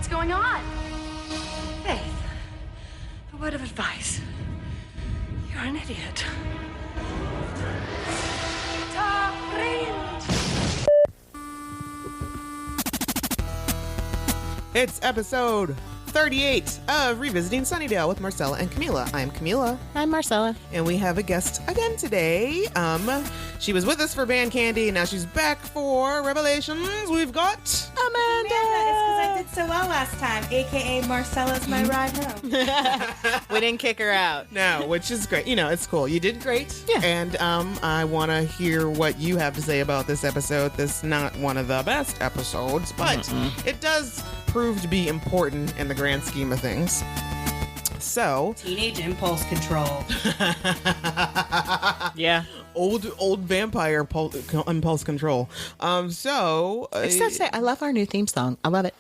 What's going on? Faith, a word of advice. You're an idiot. It's episode 38 of Revisiting Sunnydale with Marcella and Camila. I'm Camila. I'm Marcella. And we have a guest again today. She was with us for Band Candy, and now she's back for Revelations. We've got Amanda. It's because I did so well last time, a.k.a. Marcella's my ride home. We didn't kick her out. No, which is great. You know, it's cool. You did great. Yeah. And I want to hear what you have to say about this episode. This is not one of the best episodes, but it does prove to be important in the grand scheme of things. So, Teenage impulse control. Yeah. old vampire impulse control. I just gotta say, I love our new theme song. I love it.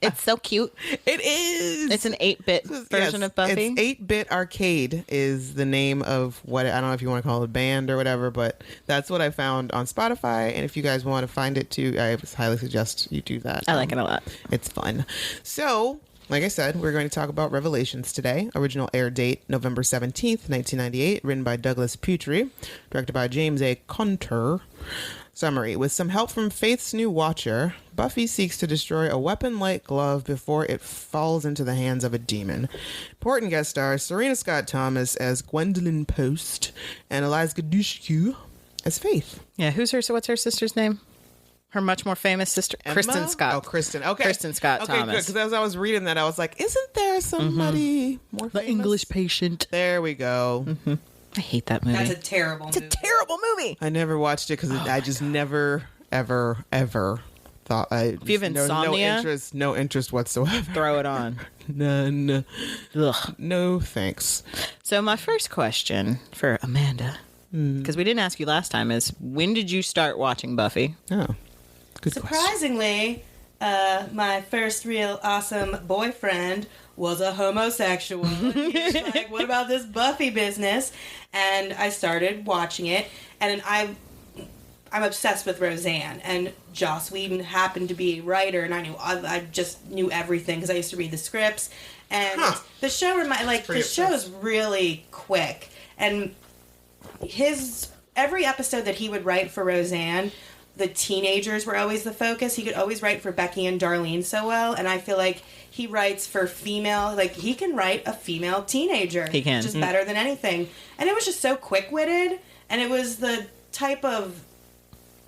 It's so cute. It is. It's an 8-bit version of Buffy. It's 8-bit Arcade is the name of what, I don't know if you want to call it a band or whatever, but that's what I found on Spotify. And if you guys want to find it too, I highly suggest you do that. I like it a lot. It's fun. So, like I said, we're going to talk about Revelations today. Original air date, November 17th, 1998. Written by Douglas Petrie. Directed by James A. Conter. Summary. With some help from Faith's new watcher, Buffy seeks to destroy a weapon-like glove before it falls into the hands of a demon. Important guest stars Serena Scott Thomas as Gwendolyn Post and Eliza Dushku as Faith. Yeah, what's her sister's name? Her much more famous sister, Emma? Kristen Scott. Oh, Kristen. Okay. Kristen Scott okay, Thomas. good. Because as I was reading that, I was like, isn't there somebody more The famous? English Patient. There we go. I hate that movie. That's a terrible movie. terrible movie. I never watched it because I just never, ever thought If you have insomnia, no interest whatsoever. throw it on. None. Ugh. No thanks. So my first question for Amanda, because we didn't ask you last time, is when did you start watching Buffy? Oh, good question. Surprisingly, my first real awesome boyfriend was a homosexual. He was like, what about this Buffy business? And I started watching it, and I'm obsessed with Roseanne, and Joss Whedon happened to be a writer, and I just knew everything because I used to read the scripts, and the show the show is really quick, and every episode that he would write for Roseanne, the teenagers were always the focus. He could always write for Becky and Darlene so well, and I feel like he writes for female, he can write a female teenager. He can. Just better than anything. And it was just so quick-witted, and it was the type of,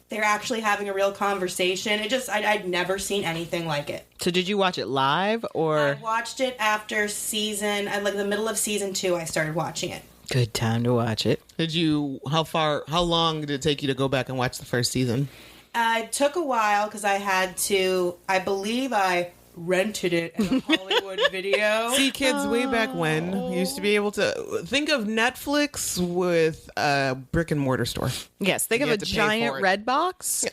they're actually having a real conversation. I'd never seen anything like it. So did you watch it live I or? watched it after the middle of season 2, I started watching it. Good time to watch it. How long did it take you to go back and watch the first season? It took a while because I believe I rented it at a Hollywood video. See, kids, way back when, you used to be able to think of Netflix with a brick and mortar store. Yes, think You of a had to pay giant for it. red box,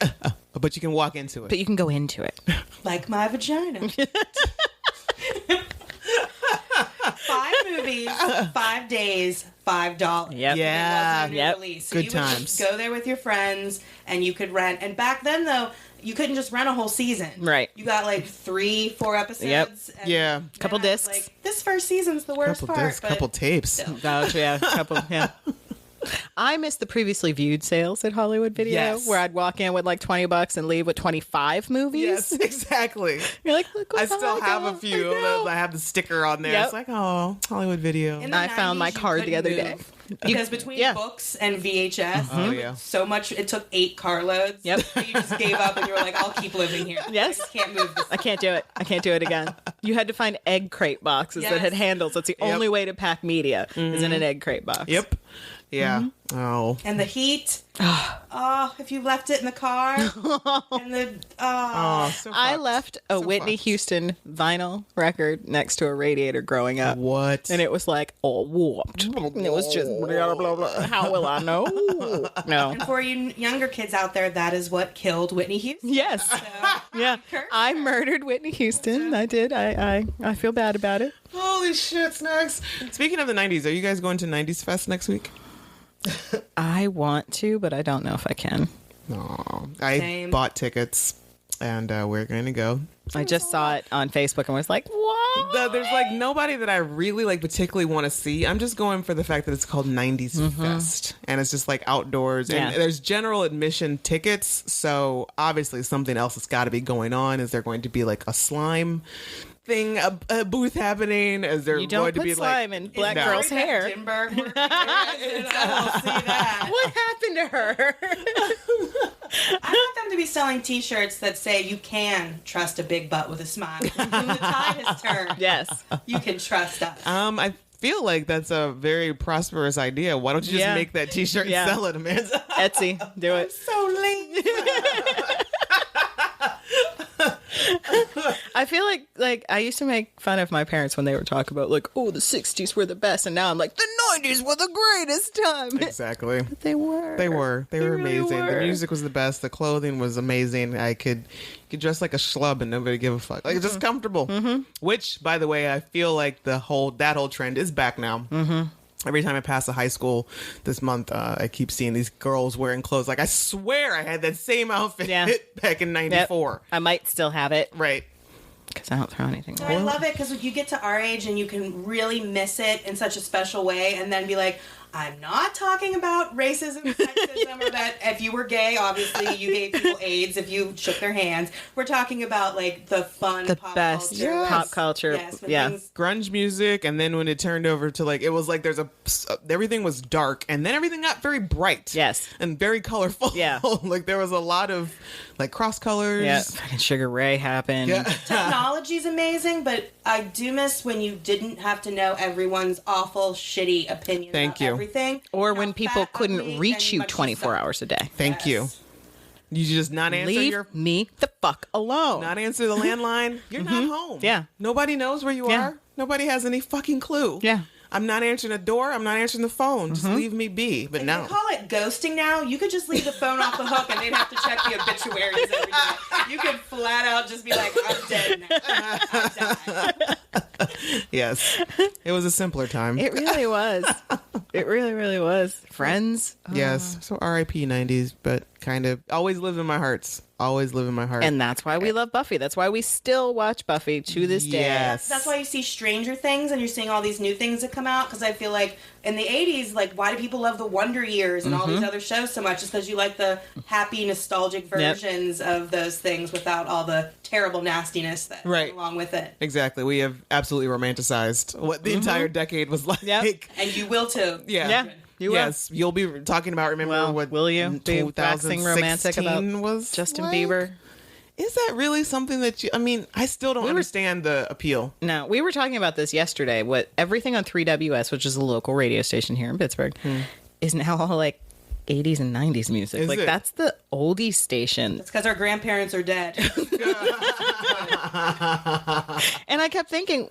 But you can walk into it. but you can go into it. Like my vagina. 5 movies, 5 days, $5. Yep. Yeah. It wasn't a new Yep. release. So Good you would times. just go there with your friends, and you could rent. And back then, though, you couldn't just rent a whole season. Right. You got 3-4 episodes. Yep. And Yeah. then Couple I was discs. like, this first season's the worst Couple part. discs, but couple tapes. Oh, yeah, a couple, yeah. I missed the previously viewed sales at Hollywood Video, Yes. where I'd walk in with $20 and leave with 25 movies. Yes, exactly. You're like, look what I still have a got. few. I know. I have the sticker on there. Yep. It's like, oh, Hollywood Video. In the I found my 90s, you card the couldn't other day. move. Because between yeah. books and VHS, Oh, yeah. so much, it took 8 carloads. Yep. You just gave up and you were like, I'll keep living here. Yes. I just can't move this. I can't do it. I can't do it again. You had to find egg crate boxes that Yes. had handles. That's the only way to pack media is in an egg crate box. Yep. Yeah. Oh. And the heat. If you left it in the car. And the Oh, so I fucked. left a So Whitney fucked. Houston vinyl record next to a radiator growing up. What? And it was like all warped. And it was just blah, blah, blah. How will I know? No. And for you younger kids out there, that is what killed Whitney Houston. Yes. Yeah. I murdered Whitney Houston. I did. I feel bad about it. Holy shit, Snacks. Speaking of the 90s, are you guys going to 90s Fest next week? I want to, but I don't know if I can. No. I Same. bought tickets. and we're going to go. I just saw it on Facebook and was like, what? There's like nobody that I really like particularly want to see. I'm just going for the fact that it's called 90s Fest, and it's just like outdoors, and there's general admission tickets. So obviously something else has got to be going on. Is there going to be like a slime thing, a booth happening? Is there You don't going to put be slime like in black No. girl's hair. Dimberg working I will see that. What happened to her? I want them to be selling T-shirts that say "You can trust a big butt with a smile." When the tide has turned, Yes. you can trust us. I feel like that's a very prosperous idea. Why don't you just make that T-shirt and sell it, Amanda? Etsy, do it. So late. I feel like I used to make fun of my parents when they were talking about like, oh, the 60s were the best, and now I'm like, the 90s were the greatest time. Exactly. But they were. They were really amazing. were. The music was the best. The clothing was amazing. I could dress like a schlub and nobody give a fuck. Like, it's just comfortable. Mm-hmm. Which, by the way, I feel like that whole trend is back now. Mm-hmm. Every time I pass a high school this month, I keep seeing these girls wearing clothes. Like, I swear I had that same outfit back in '94. Yep. I might still have it. Right. Because I don't throw anything I away. love it because you get to our age and you can really miss it in such a special way, and then be like, I'm not talking about racism, sexism, or that if you were gay, obviously you gave people AIDS if you shook their hands. We're talking about like the fun, The pop best culture. pop culture. Yes, when Yeah. things- Grunge music, and then when it turned over to like, it was like everything was dark, and then everything got very bright. Yes. And very colorful. Yeah. Like there was a lot of like cross colors. Yeah. Fucking Sugar Ray happened. Yeah. Technology's amazing, but I do miss when you didn't have to know everyone's awful, shitty opinion Thank about you. everything. Or How when people fat, couldn't ugly, reach and you much 24 suck. hours a day. Thank you. You just not answer Leave me the fuck alone. not answer the landline. You're not home. Yeah. Nobody knows where you Yeah. are. Nobody has any fucking clue. Yeah. I'm not answering the door. I'm not answering the phone. Just leave me be. But They no. call it ghosting now. You could just leave the phone off the hook and they'd have to check the obituaries every day. You could flat out just be like, I'm dead now. I died. Yes. It was a simpler time. It really was. It really, really was. Friends. Yes. So R.I.P. 90s, but kind of always live in my hearts. Always live in my heart. And that's why we love Buffy. That's why we still watch Buffy to this day. Yes. That's why you see Stranger Things and you're seeing all these new things that come out. Because I feel like in the 80s, like, why do people love the Wonder Years and all these other shows so much? It's because you like the happy, nostalgic versions of those things without all the terrible nastiness that Right. comes along with it. Exactly. We have absolutely romanticized what the entire decade was like. Yep. And you will too. Yeah. Yeah. You will. Yes. You'll be talking about, remember Well, what will you be waxing romantic about 2016 was Justin like? Bieber? Is that really something that you, I mean, I still don't understand the appeal. No, we were talking about this yesterday. What everything on 3WS, which is a local radio station here in Pittsburgh, is now all like 80s and 90s music. Is like it? that's the oldie station. It's because our grandparents are dead. And I kept thinking,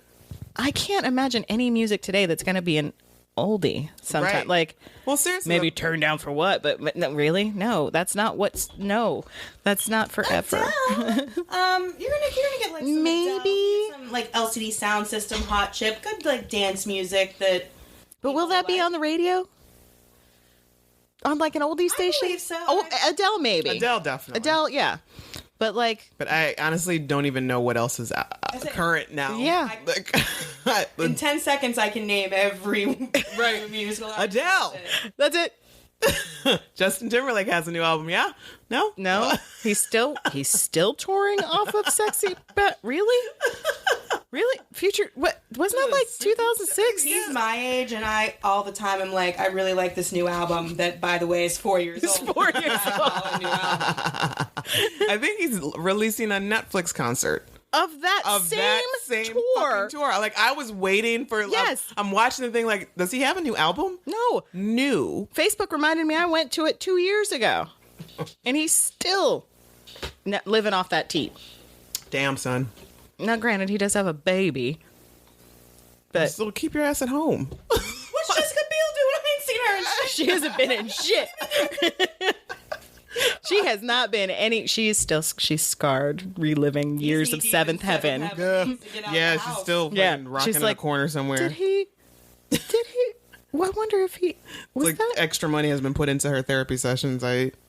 I can't imagine any music today that's going to be an oldie sometime. Right. Like, Well, seriously. maybe turn down for what? But no, really? No, that's not what's. No, that's not forever. You're gonna get like some Maybe. Adele, some like LCD sound system, hot chip, good like dance music that. But will that be on the radio? On like an oldie station? believe so. Oh, Adele maybe. Adele, definitely. Adele, yeah. But like, But I honestly don't even know what else is it- current now. Yeah. Like, In 10 seconds, I can name every Right. musical artist. Adele. that's it. Justin Timberlake has a new album. Yeah? No? No, he's still touring off of Sexy. But really, Future. What wasn't that like 2006? He's my age, and I all the time am like, I really like this new album that, by the way, is 4 years old. 4 years old. A new album. I think he's releasing a Netflix concert. Of that same tour. fucking tour. Like, I was waiting for. Yes. I'm watching the thing. Like, does he have a new album? No, New. Facebook reminded me I went to it 2 years ago, and he's still living off that teat. Damn, son. Now, granted, he does have a baby, but So keep your ass at home. What's Jessica Biel doing? I ain't seen her in shit. she hasn't been in shit. She has not been any. She's scarred, reliving years of Deep in seventh heaven. He needs to get out Yeah, the she's house. still Yeah, fucking rocking she's in like, a corner somewhere. Did he? Well, I wonder if he was Like that. extra money has been put into her therapy sessions.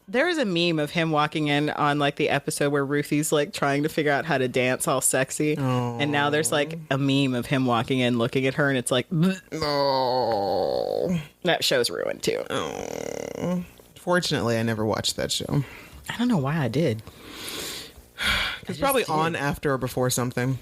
There is a meme of him walking in on like the episode where Ruthie's like trying to figure out how to dance all sexy. And now there's like a meme of him walking in looking at her and it's like, bleh. Oh. That show's ruined too. Fortunately, I never watched that show. I don't know why I did. It's probably on after or before something.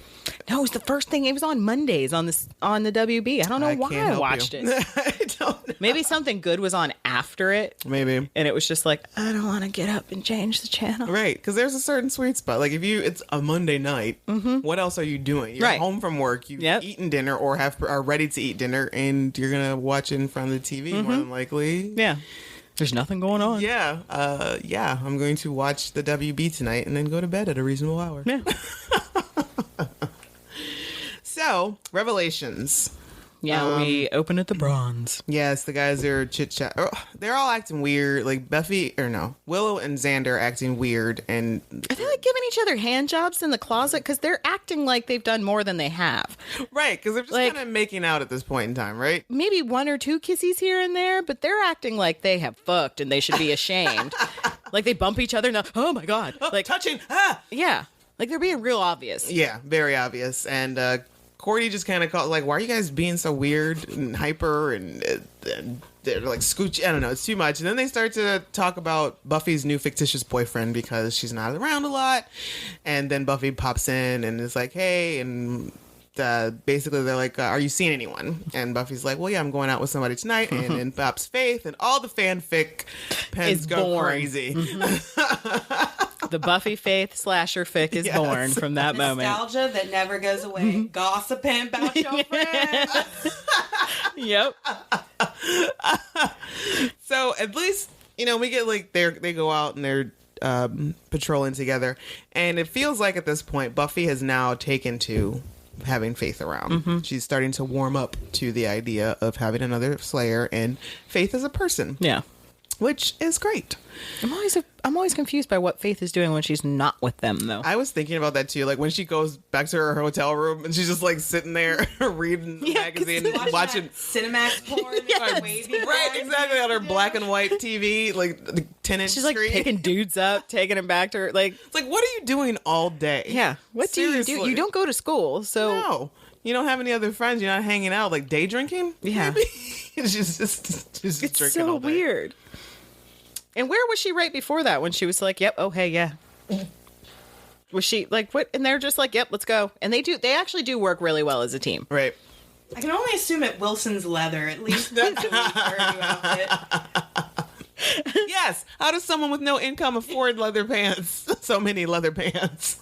No, it was the first thing. It was on Mondays on the WB. I don't know why can't I help watched you. it. I don't know. Maybe something good was on after it. Maybe. And it was just like, I don't want to get up and change the channel. Right, because there's a certain sweet spot. Like if it's a Monday night, what else are you doing? You're Right. home from work, you've eaten dinner or are ready to eat dinner, and you're gonna watch it in front of the TV more than likely. Yeah. There's nothing going on. Yeah, I'm going to watch the WB tonight and then go to bed at a reasonable hour. Yeah. So, Revelations. Yeah, we open at the bronze. Yes, the guys are chit-chat. Oh, they're all acting weird. Like Willow and Xander are acting weird. And Are they like giving each other hand jobs in the closet? Because they're acting like they've done more than they have. right, because they're just Like- kind of making out at this point in time, right? Maybe one or two kissies here and there, but they're acting like they have fucked and they should be ashamed. Like they bump each other now. Oh my God. Like, Touching. yeah. Like they're being real obvious. Yeah, very obvious. And Cordy just kind of called, like, why are you guys being so weird and hyper and they're like scooch? I don't know, it's too much. And then they start to talk about Buffy's new fictitious boyfriend because she's not around a lot. And then Buffy pops in and is like, hey, and basically they're like, are you seeing anyone? And Buffy's like, well, yeah, I'm going out with somebody tonight. And in pops Faith, and all the fanfic pens Is go born. crazy. The Buffy Faith slasher fic is Yes. born from that moment. Nostalgia that never goes away. Gossiping about your friends. Yep. So at least, we get like they go out and they're patrolling together, and it feels like at this point Buffy has now taken to having Faith around. She's starting to warm up to the idea of having another Slayer and Faith as a person, Yeah. which is great. I'm always confused by what Faith is doing when she's not with them, though. I was thinking about that too, like when she goes back to her hotel room and she's just like sitting there reading the magazine, watching Cinemax porn. Yes. Wavy right, porn. exactly, on her black and white TV, like the 10-inch She's like screen. picking dudes up, taking them back to her. Like, It's like, what are you doing all day? yeah, what do you do? Seriously. You don't go to school, so No. You don't have any other friends. You're not hanging out, like day drinking? Yeah. Maybe? she's just it's drinking so all day. weird. And where was she right before that when she was like, yep, oh, hey, yeah. Was she like, what? And they're just like, yep, let's go. And they actually do work really well as a team. Right. I can only assume at Wilson's Leather, at least. That's a new outfit. Yes. How does someone with no income afford leather pants? So many leather pants.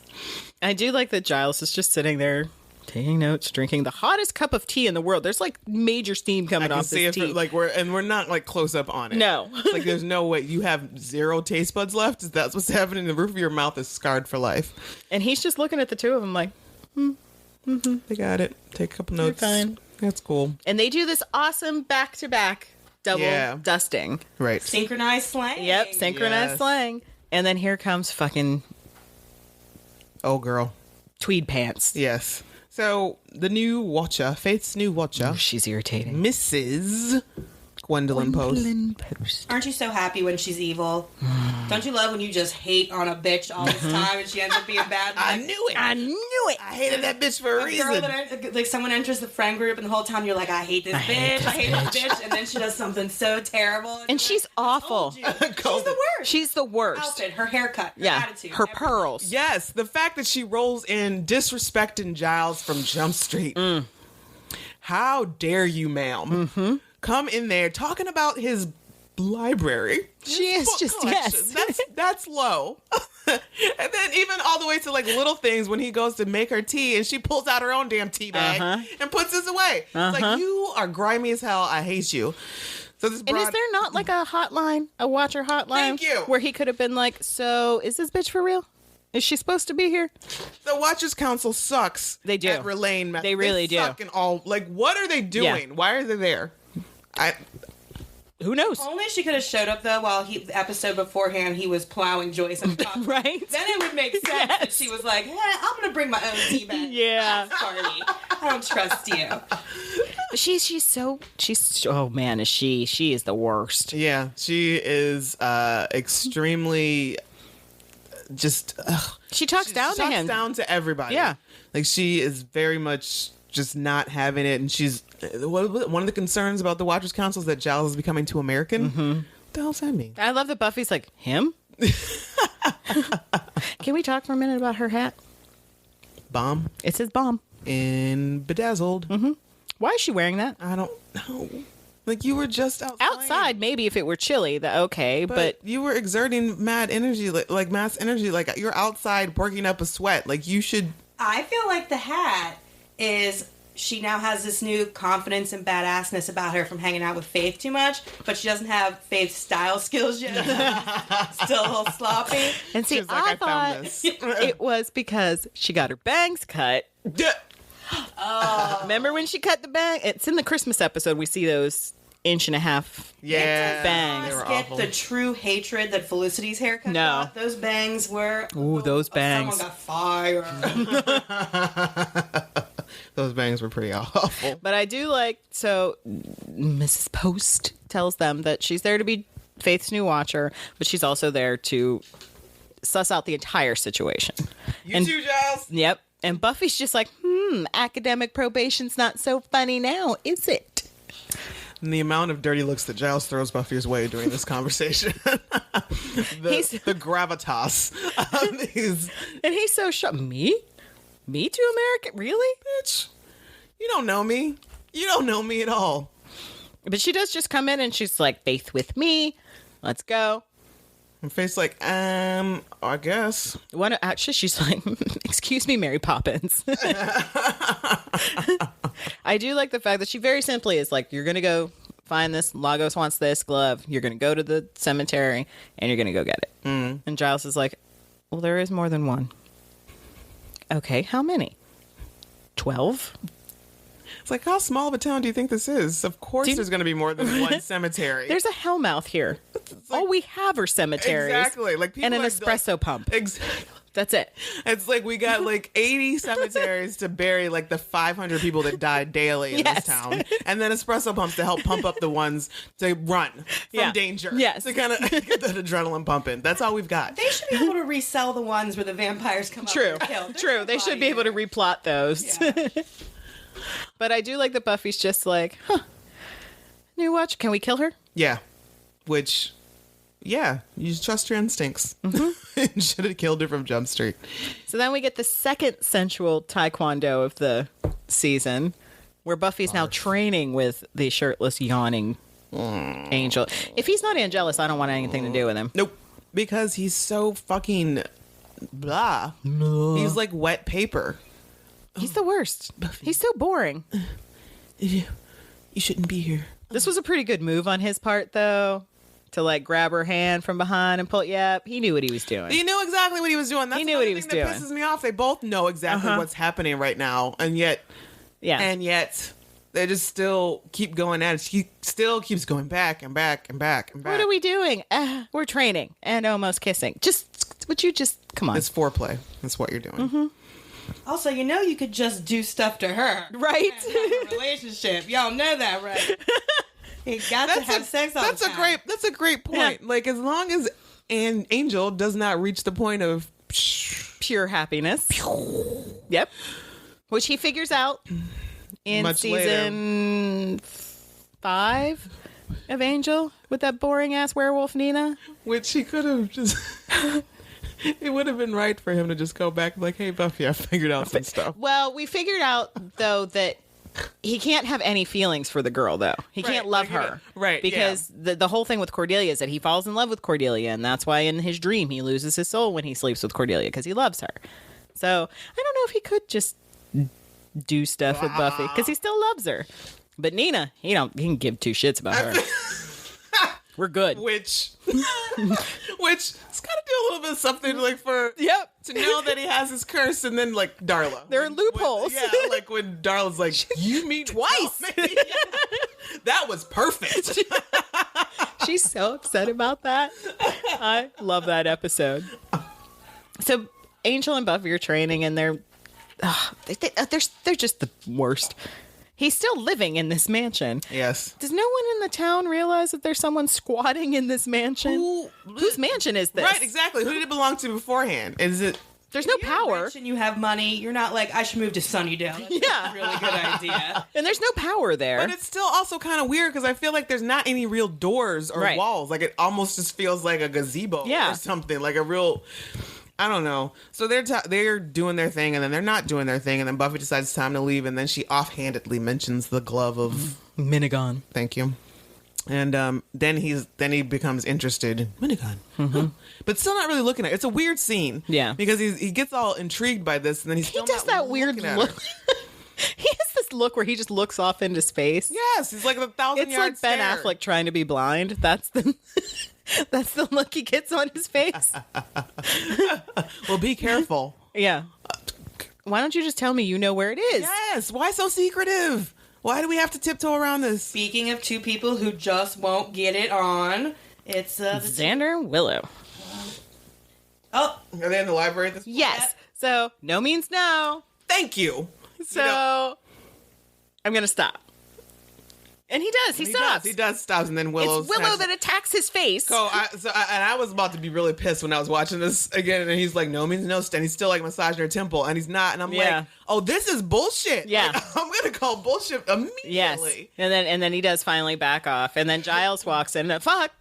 I do like that Giles is just sitting there taking notes, drinking the hottest cup of tea in the world. There's like major steam I coming can off see this it. tea. Like we're not like close up on it. No. Like there's no way you have zero taste buds left. Is that what's happening? The roof of your mouth is scarred for life. And he's just looking at the two of them like, They got it. Take a couple notes. fine. That's cool. and they do this awesome back-to-back double Yeah. dusting. Right. Synchronized slang. Yep, synchronized Yes. slang. And then here comes fucking Oh, girl. tweed pants. Yes. So the new Watcher, Faith's new Watcher, Oh, she's irritating. Mrs. Gwendolyn Post. Post. Aren't you so happy when she's evil? Don't you love when you just hate on a bitch all this time and she ends up being bad? I knew it. I knew it. I hated that bitch for a A girl reason. that, like, someone enters the friend group and the whole time you're like, I hate this bitch, I hate this bitch, and then she does something so terrible. And she's awful. She's the worst. She's the worst. Outfit, her haircut, her Yeah, attitude, her everything. pearls. Yes, the fact that she rolls in disrespecting Giles from Jump Street. How dare you, ma'am? Come in there talking about his library. She His is book just- collection. yes. That's low. And then even all the way to like little things when he goes to make her tea and she pulls out her own damn tea bag and puts this away. It's like, you are grimy as hell. I hate you. So this And broad, is there not like a hotline, a watcher hotline? Thank you. Where he could have been like, so is this bitch for real? Is she supposed to be here? the Watchers Council sucks. They do. At relaying They really do. Suck in all, like, what are they doing? Why are they there? Who knows? Only she could have showed up though while the episode beforehand he was plowing Joyce and Buffy. Right? Then it would make sense that she was like, I'm gonna bring my own tea bag. Yeah. Party. I don't trust you. she's oh man, is she is the worst. Yeah, she is extremely just. She talks down to him. Down to everybody. Yeah, like she is very much just not having it, and she's one of the concerns about the Watchers Council is that Giles is becoming too American. What the hell's that mean? I love that Buffy's like him. Can we talk for a minute about her hat? Bomb. It says bomb. And bedazzled. Why is she wearing that? I don't know. Like you were just Outside, maybe if it were chilly, okay, but you were exerting mad energy, like mass energy. Like you're outside working up a sweat. Like you should. I feel like the hat is she now has this new confidence and badassness about her from hanging out with Faith too much, but she doesn't have Faith's style skills yet. Still a little sloppy. And see, She was like, I found thought this. it was because she got her bangs cut. Oh. Remember when she cut the bang? It's in the Christmas episode. We see those 1.5 inch Yeah, bangs. they were Get awful. the true hatred that Felicity's haircut No. got. Those bangs were. Ooh, those bangs. Someone got fired. Those bangs were pretty awful. But I do like, so Mrs. Post tells them that she's there to be Faith's new watcher, but she's also there to suss out the entire situation. You too, Giles. Yep. And Buffy's just like, academic probation's not so funny now, is it? And the amount of dirty looks that Giles throws Buffy's way during this conversation. the gravitas of these. And he's so shocked. Me? Me too American? Really? Bitch, you don't know me. You don't know me at all. But she does just come in and she's like, Faith with me. Let's go. And Faith's like, I guess. Actually, she's like, excuse me, Mary Poppins. I do like the fact that she very simply is like, you're going to go find this. Lagos wants this glove. You're going to go to the cemetery and you're going to go get it. And Giles is like, well, there is more than one. Okay, how many? 12? It's like, how small of a town do you think this is? Of course there's going to be more than one cemetery. There's a hellmouth here. All we have are cemeteries. Exactly. Like people and an are, espresso pump. Exactly. That's it. It's like we got like 80 cemeteries to bury like the 500 people that die daily in this town. And then espresso pumps to help pump up the ones to run from danger. Yes. To kind of get that adrenaline pumping. That's all we've got. They should be able to resell the ones where the vampires come up. True. And kill. There's True. no They should body be able to there. replot those. Yeah. But I do like that Buffy's just like, new watch. Can we kill her? Yeah. Which, yeah, you trust your instincts. Should have killed her from Jump Street. So then we get the second sensual taekwondo of the season, where Buffy's now training with the shirtless, yawning Angel. If he's not Angelus, I don't want anything to do with him. Nope. Because he's so fucking blah. He's like wet paper. He's the worst. He's so boring. You shouldn't be here. This was a pretty good move on his part, though, to like grab her hand from behind and pull. Yep, he knew what he was doing. He knew exactly what he was doing. That's He knew what he another was thing that doing. pisses me off. They both know exactly what's happening right now, and yet they just still keep going at it. She still keeps going back and back and back and back. What are we doing? We're training and almost kissing. Would you just come on? It's foreplay. That's what you're doing. Also, you could just do stuff to her. Right? And have a relationship. Y'all know that, right? You got to have sex all the time. That's a great point. Like as long as an Angel does not reach the point of Pure happiness. Yep. Which he figures out in Much season 5 of Angel with that boring ass werewolf Nina. which he could have just. It would have been right for him to just go back and be like, hey, Buffy, I figured out some stuff. Well, we figured out though that he can't have any feelings for the girl, though. He can't love like, her. right, Because the whole thing with Cordelia is that he falls in love with Cordelia, and that's why in his dream he loses his soul when he sleeps with Cordelia, because he loves her. So I don't know if he could just do stuff with Buffy, because he still loves her. But Nina, he can give two shits about her. We're good. Which it's got to do a little bit of something like for to know that he has his curse, and then like Darla. There are loopholes. Like when Darla's like, you mean Twice. That was perfect. She's so upset about that. I love that episode. So Angel and Buffy are training, and they're just the worst. He's still living in this mansion. Yes. Does no one in the town realize that there's someone squatting in this mansion? Whose mansion is this? Right, exactly. Who did it belong to beforehand? Is it... There's no power. Rich and you have money. You're not like, I should move to Sunnydale. That's a really good idea. And there's no power there. But it's still also kind of weird because I feel like there's not any real doors or Right. walls. Like, it almost just feels like a gazebo or something. Like a real... I don't know. So they're doing their thing, and then they're not doing their thing, and then Buffy decides it's time to leave, and then she offhandedly mentions the glove of... Minigon. Thank you. And then he becomes interested. Minigun. Mm-hmm. But still not really looking at it. It's a weird scene. Yeah. Because he gets all intrigued by this, and then he's still He does not that weird looking at look. her. He has this look where he just looks off into space. Yes, he's like a 1,000-yard It's like Ben stare. Affleck trying to be blind. That's the that's the look he gets on his face. Well, be careful. Yeah. Why don't you just tell me you know where it is? Yes. Why so secretive? Why do we have to tiptoe around this? Speaking of two people who just won't get it on, it's Xander and Willow. Oh, Are they in the library at this point? Yes. So no means no. Thank you. So I'm gonna stop. And he does. He stops. He does stops, and then Willow. It's Willow that attacks his face. I was about to be really pissed when I was watching this again, and he's like, "No means no," and he's still like massaging her temple, and he's not, and I'm like, "Oh, this is bullshit." Yeah. Like, I'm gonna call bullshit immediately. Yes. And then he does finally back off, and then Giles walks in. And, fuck,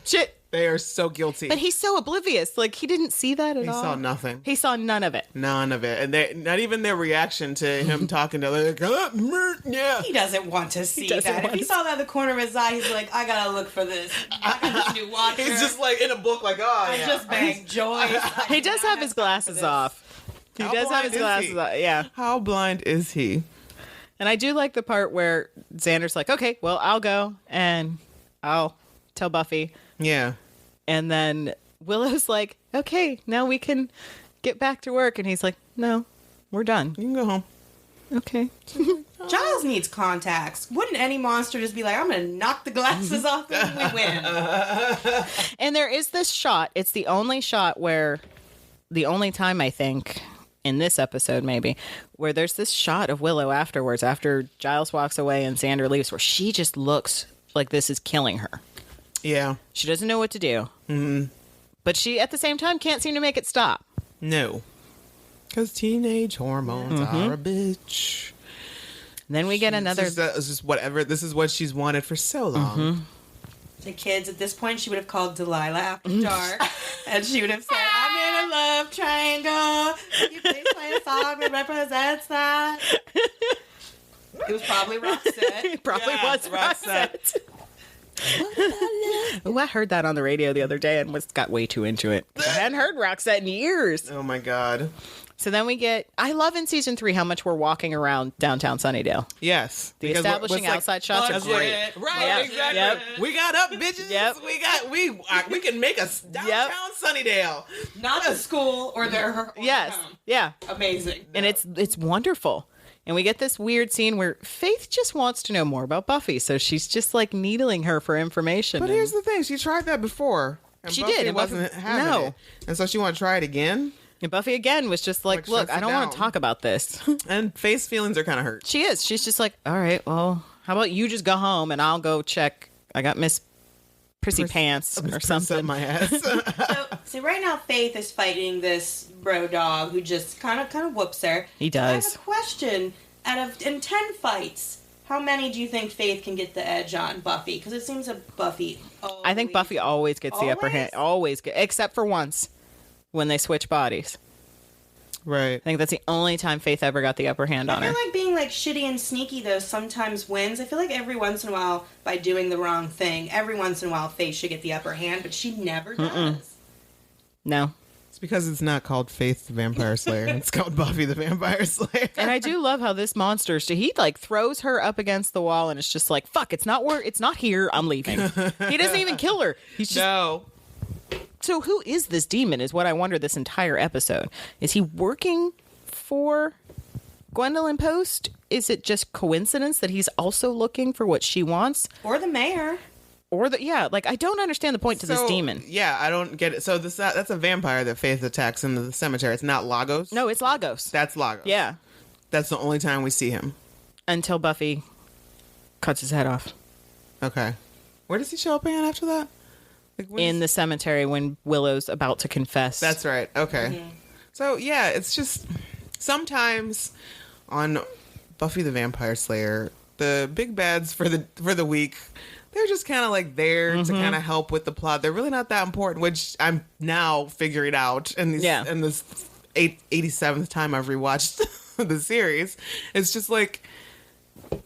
shit. They are so guilty. But he's so oblivious. Like he didn't see that at all. He saw nothing. He saw none of it. None of it, and they not even their reaction to him talking to her. Like, yeah. he doesn't want to see that. If he saw that in the corner of his eye, he's like, I gotta look for this. I got this new watcher. He's just like in a book, like, oh, I yeah. just banged Joyce. He does have his glasses off. He How does have blind his is glasses he? off. Yeah. How blind is he? And I do like the part where Xander's like, okay, well, I'll go and I'll tell Buffy. Yeah. And then Willow's like, okay, now we can get back to work. And he's like, no, we're done. You can go home. Okay. Giles needs contacts. Wouldn't any monster just be like, I'm gonna knock the glasses off and we win? And there is this shot. It's the only shot where, the only time I think in this episode maybe, where there's this shot of Willow afterwards, after Giles walks away and Xander leaves, where she just looks like this is killing her. Yeah. She doesn't know what to do. Mm-hmm. But she, at the same time, can't seem to make it stop. No. Because teenage hormones are a bitch. And then we get another... It's just whatever. This is what she's wanted for so long. The kids at this point, she would have called Delilah after dark, and she would have said, I'm in a love triangle. Can you please play a song that represents that? It was probably Roxette. It probably Yeah, was Roxette. Roxette. Oh, I heard that on the radio the other day and got way too into it. I hadn't heard Roxette in years. Oh my God. So then we get... I love in season 3 how much we're walking around downtown Sunnydale. Yes. The Because establishing what's outside shots are that's great. Right, Yep. exactly. Yep. We got up, bitches. Yep. We can make a downtown Sunnydale. Not the school or their her Yes. home. Yeah. Amazing. And it's wonderful. And we get this weird scene where Faith just wants to know more about Buffy, so she's just like needling her for information. But here's the thing: she tried that before. And She Buffy did, and Wasn't Buffy- having no. it. And so she want to try it again. And Buffy again was just like, Like, look, shuts I it don't want down. to talk about this. And Faith's feelings are kind of hurt. She is. She's just like, all right, well, how about you just go home and I'll go check. I got Miss Prissy Pants or something. My ass. So right now, Faith is fighting this bro dog who just kind of whoops her. He I have does. a question. In 10 fights, how many do you think Faith can get the edge on Buffy? Because it seems that Buffy. I think Buffy always gets the upper hand. Always get, except for once when they switch bodies. Right. I think that's the only time Faith ever got the upper hand on I her. feel like being like shitty and sneaky though sometimes wins. I feel like every once in a while, by doing the wrong thing, every once in a while Faith should get the upper hand, but she never does. No. It's because it's not called Faith the Vampire Slayer. It's called Buffy the Vampire Slayer. And I do love how this monster, he like throws her up against the wall and it's just like, fuck, it's not here, I'm leaving. He doesn't even kill her. He's just... No. So who is this demon is what I wonder this entire episode. Is he working for Gwendolyn Post? Is it just coincidence that he's also looking for what she wants? Or the mayor. Or I don't understand the point to this demon. Yeah, I don't get it. So that's a vampire that Faith attacks in the cemetery. It's not Lagos. No, it's Lagos. That's Lagos. Yeah. That's the only time we see him. until Buffy cuts his head off Okay. Where does he show up again after that? Like, when in is- the cemetery when Willow's about to confess. That's right. Okay. So yeah, it's just sometimes on Buffy the Vampire Slayer, the big bads for the week, they're just kind of like there to kind of help with the plot. They're really not that important, which I'm now figuring out in this 87th time I've rewatched the series. It's just like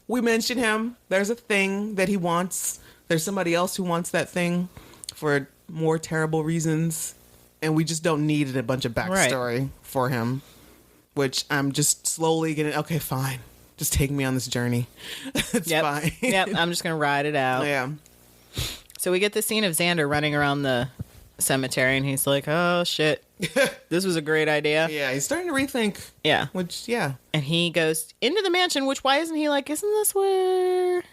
we mention him. There's a thing that he wants. There's somebody else who wants that thing for more terrible reasons, and we just don't need a bunch of backstory for him, which I'm just slowly getting, okay, fine. Just take me on this journey. It's fine. Yep, I'm just going to ride it out. Yeah. So we get the scene of Xander running around the cemetery, and he's like, oh, shit. This was a great idea. Yeah, he's starting to rethink. Yeah. Which, yeah. And he goes into the mansion, which why isn't he like, isn't this where...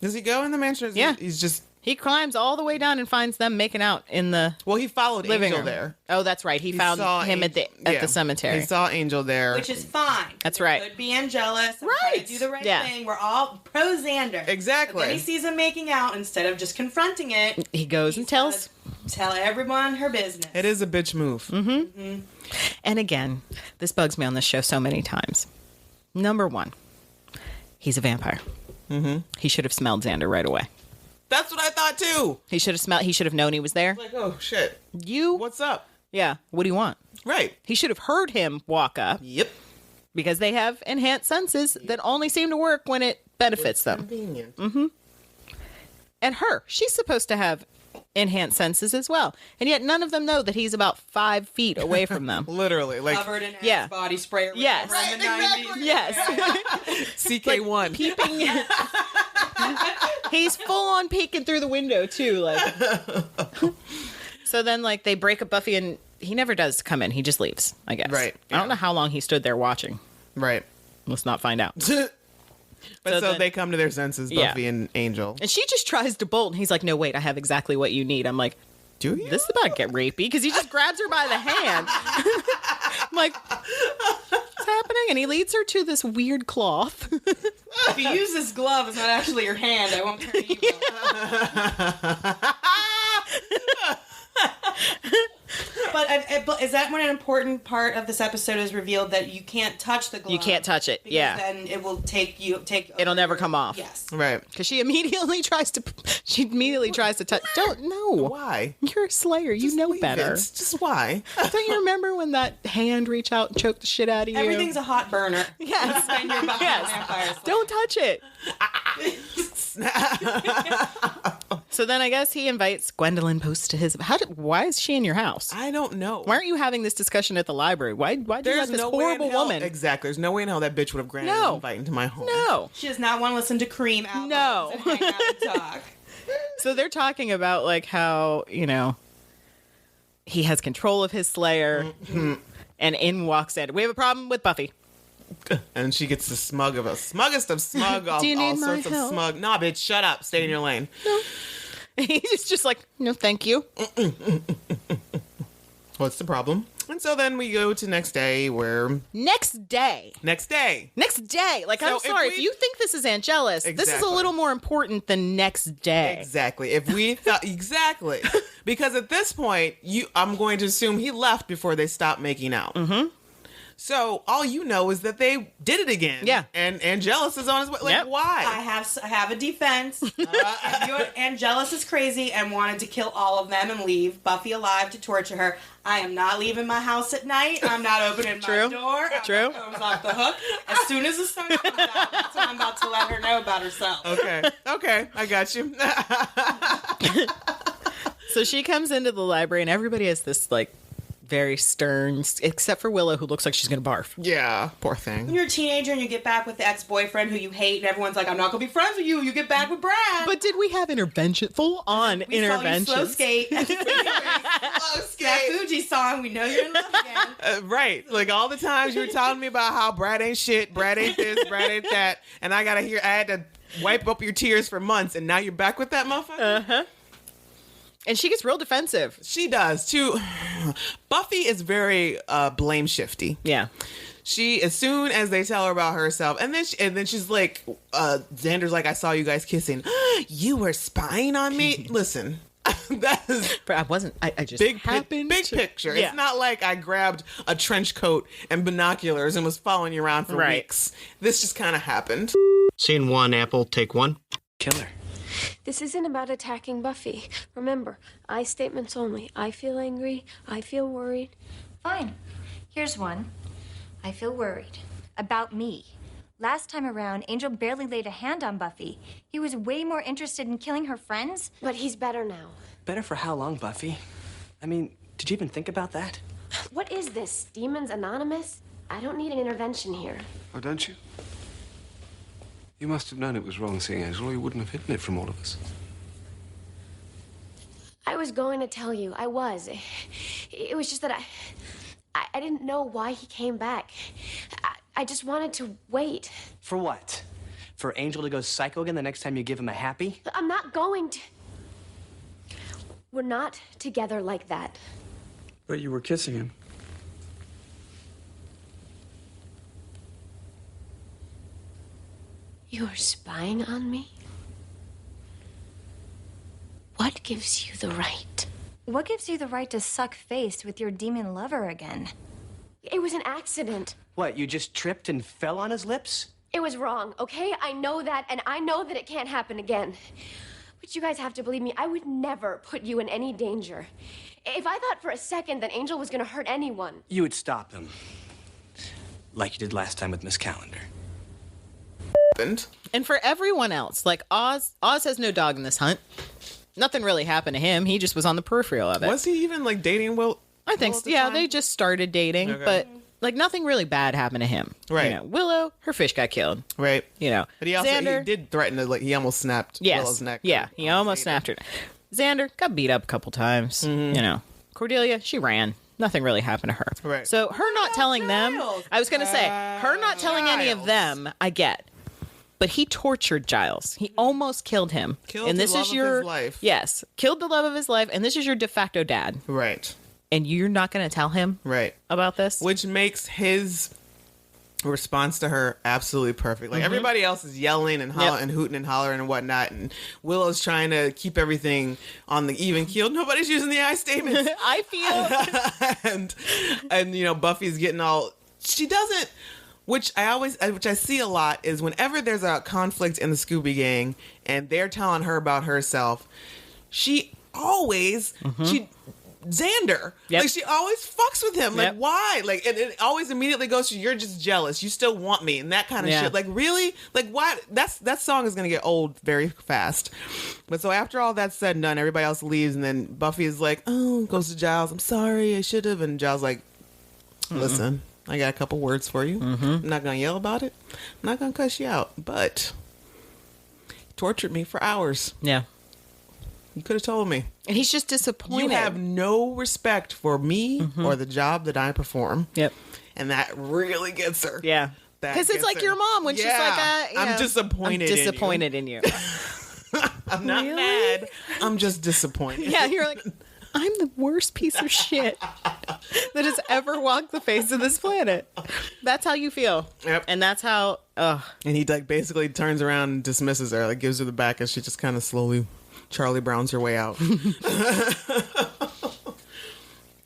Does he go in the mansion? Or is Yeah. He's just... He climbs all the way down and finds them making out in the Well, he followed living Angel room. there. Oh, that's right. He found saw him at the Yeah. cemetery. He saw Angel there. Which is fine. That's It right. Could be Angelus. I'm Right. trying to do the right Yeah. thing. We're all pro Xander. Exactly. But then he sees them making out instead of just confronting it. He goes and he's tells. gotta tell everyone her business. It is a bitch move. And again, this bugs me on this show so many times. Number one, he's a vampire. Mm-hmm. He should have smelled Xander right away. That's what I thought too. He should have smelled. He should have known he was there. Like, oh shit. You, What's up? yeah. What do you want? Right. He should have heard him walk up Yep. because they have enhanced senses that only seem to work when it benefits them. Convenient. And her, she's supposed to have enhanced senses as well, and yet none of them know that he's about 5 feet away from them. Literally, like Covered in Yeah. Axe body spray. Or Yes. whatever in the Right, 90s. Yes. CK1. Peeping. He's full on peeking through the window too, like. So then, like, they break up Buffy, and he never does come in. He just leaves, I guess. Right, I don't yeah. know how long he stood there watching. Right. Let's not find out. But So so then- they come to their senses, Yeah. Buffy and Angel. And she just tries to bolt, and he's like, "No, wait, I have exactly what you need." I'm like, Do you? "This is about to get rapey," because he just grabs her by the hand. I'm like, "What's happening?" And he leads her to this weird cloth. If you use this glove, it's not actually your hand. I won't turn you. But is that when an important part of this episode is revealed that you can't touch the glove? You can't touch it. Because Yeah, then it will take. it'll never come off. Yes. Right. Because she immediately tries to. She immediately tries to touch. Don't know. Why? You're a Slayer. You know Leave better. it. Just why? Don't you remember when that hand reached out and choked the shit out of you? Everything's a hot burner. Yes. When you're behind Yes. vampires. Don't touch it. So then I guess he invites Gwendolyn Post to his. Why is she in your house? I don't know. Why aren't you having this discussion at the library? Why do you let There's this no way in horrible hell- woman? Exactly. There's no way in hell that bitch would have granted No. an invite into my home. No. She does not want to listen to Cream albums No. and hang out and talk. So they're talking about like how, he has control of his Slayer. Mm-hmm. And in walks Ed. We have a problem with Buffy. And she gets the smuggest of smug, all, Do you all need my sorts of help? smug. Nah, bitch, shut up. Stay in your lane. He's just like, no, thank you. What's the problem? And so then we go to next day where... Next day. Next day. Like, So I'm if sorry. we- If you think this is Angelus, this is a Exactly. little more important than next day. Exactly. If we thought... Exactly. Because at this point, I'm going to assume he left before they stopped making out. Mm-hmm. So all you know is that they did it again. Yeah. And Angelus is on his way. Like, Yep. why? I have a defense. Angelus is crazy and wanted to kill all of them and leave Buffy alive to torture her. I am not leaving my house at night. I'm not opening True. my door. True. I'm off the hook. As soon as the sun comes out, that's when I'm about to let her know about herself. Okay, I got you. So she comes into the library, and everybody has this, like, very stern, except for Willow, who looks like she's going to barf. Yeah, poor When thing. you're a teenager and you get back with the ex-boyfriend who you hate, and everyone's like, I'm not going to be friends with you. You get back with Brad. But did we have intervention? Full on we intervention. saw you slow skate. That Fuji song, we know you're in love again. Right. Like all the times you were telling me about how Brad ain't shit, Brad ain't this, Brad ain't that, and I had to wipe up your tears for months, and now you're back with that motherfucker? And she gets real defensive. She does, too. Buffy is very blame shifty. Yeah. she, as soon as they tell her about herself, and then she's like, Xander's like, I saw you guys kissing. You were spying on me? Listen. That is But I wasn't. I just big happened to- picture. Yeah. It's not like I grabbed a trench coat and binoculars and was following you around for Right. weeks. This just kind of happened. Scene 1, Apple, take 1. Killer. This isn't about attacking Buffy. Remember, I statements only. I feel angry. I feel worried. Fine. Here's one. I feel worried. About me. Last time around, Angel barely laid a hand on Buffy. He was way more interested in killing her friends. But he's better now. Better for how long, Buffy? I mean, did you even think about that? What is this? Demons Anonymous? I don't need an intervention here. Oh, don't you? You must have known it was wrong, seeing Angel, or you wouldn't have hidden it from all of us. I was going to tell you. I was. It was just that I didn't know why he came back. I just wanted to wait. For what? For Angel to go psycho again the next time you give him a happy? I'm not going to. We're not together like that. But you were kissing him. You're spying on me? What gives you the right? What gives you the right to suck face with your demon lover again? It was an accident. What, you just tripped and fell on his lips? It was wrong, okay? I know that, and I know that it can't happen again. But you guys have to believe me, I would never put you in any danger. If I thought for a second that Angel was gonna hurt anyone. You would stop him. Like you did last time with Miss Calendar. And for everyone else, like Oz has no dog in this hunt. Nothing really happened to him. He just was on the peripheral of it. Was he even like dating Will? I think Will at so. the Yeah, time? they just started dating, Okay. but like nothing really bad happened to him. Right. You know, Willow, her fish got killed. Right. You know, But he also Xander, he did threaten to, like, he almost snapped Willow's neck. Yeah, he almost snapped her. Xander got beat up a couple times. You know, Cordelia, she ran. Nothing really happened to her. Right. So her not telling them, Giles? I was going to say, her not telling any of Giles. them, I get. But he tortured Giles. He almost killed him. Killed and the this love is of your his life. Yes, killed the love of his life, and this is your de facto dad. Right. And you're not going to tell him Right. about this? Which makes his response to her absolutely perfect. Like, everybody else is yelling and hollering and hooting and hollering and whatnot, and Willow's trying to keep everything on the even keel. Nobody's using the I statements. I feel and you know, Buffy's getting all, she doesn't, which I see a lot is whenever there's a conflict in the Scooby Gang and they're telling her about herself, she always Xander. Yep. Like, she always fucks with him. Like, Yep. why? Like, and it always immediately goes to, you're just jealous. You still want me and that kind of Yeah. shit. Like, really? Like, why? That song is going to get old very fast. But so after all that's said and done, everybody else leaves, and then Buffy is like, oh, goes to Giles. I'm sorry, I should have. And Giles like, listen, I got a couple words for you. I'm not going to yell about it. I'm not going to cuss you out. But you tortured me for hours. Yeah. You could have told me. And he's just disappointed. You have no respect for me or the job that I perform. Yep. And that really gets her. Yeah. That Because it's gets like her. your mom when she's like, you I'm know, disappointed. I'm disappointed in you. I'm not Really? mad. I'm just disappointed. Yeah, you're like, I'm the worst piece of shit that has ever walked the face of this planet. That's how you feel. Yep. And that's how, And he like basically turns around and dismisses her, like gives her the back, and she just kind of slowly Charlie Browns her way out.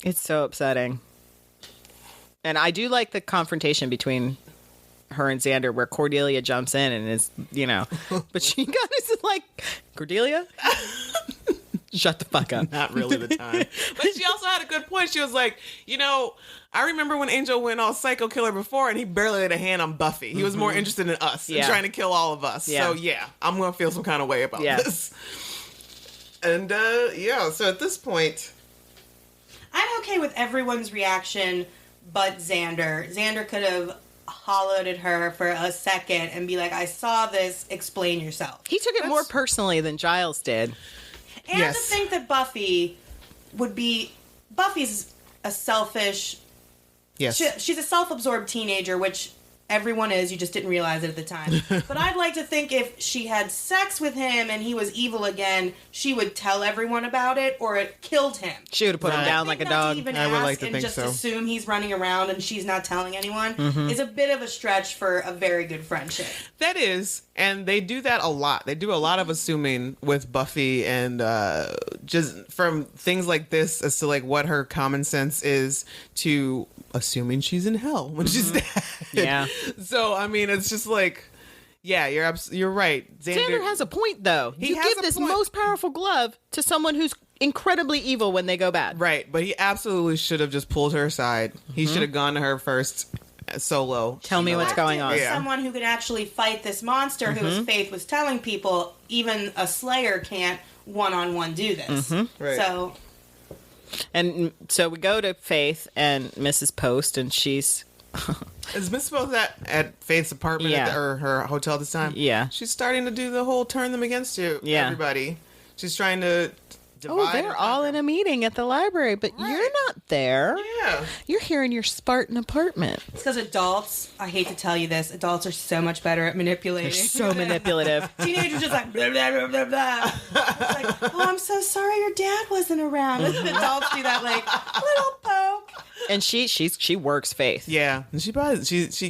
it's so upsetting. And I do like the confrontation between her and Xander where Cordelia jumps in and is, you know, but she kind of is like, Cordelia? Shut the fuck up. Not really the time. But she also had a good point. She was like, you know, I remember when Angel went all psycho killer before and he barely laid a hand on Buffy. He was more interested in us and Yeah. trying to kill all of us. Yeah. So yeah, I'm going to feel some kind of way about this. And yeah, so at this point, I'm okay with everyone's reaction but Xander. Xander could have hollered at her for a second and be like, I saw this, explain yourself. He took it more personally than Giles did. And Yes. to think that Buffy's a selfish, yes. she's a self-absorbed teenager, which Everyone is. You just didn't realize it at the time. But I'd like to think if she had sex with him and he was evil again, she would tell everyone about it, or it killed him. She would have put him down like a dog. I would like to and think just so. assume he's running around and she's not telling anyone is a bit of a stretch for a very good friendship. That is, and they do that a lot. They do a lot of assuming with Buffy, and just from things like this as to like what her common sense is to assuming she's in hell when she's dead. Yeah. So I mean, it's just like, yeah, you're right. Xander has a point, though. He You has give a this point. most powerful glove to someone who's incredibly evil when they go bad. Right, but he absolutely should have just pulled her aside. He should have gone to her first solo. Tell me what's going on. Yeah. Someone who could actually fight this monster who, as Faith was telling people, even a Slayer can't one-on-one do this. Right. So And so we go to Faith and Mrs. Post, and she's... Is Miss Post at Faith's apartment Yeah. or her hotel this time? Yeah. She's starting to do the whole turn them against you. Yeah. Everybody. She's trying to divide. Oh, they're all in a meeting at the library, but you're not there. Yeah. You're here in your Spartan apartment. it's because adults, I hate to tell you this, adults are so much better at manipulating. They're so manipulative. Teenagers just like blah, blah, blah, blah, blah. It's like, oh, I'm so sorry your dad wasn't around. Adults do that like little poke. And she works Faith. Yeah, and she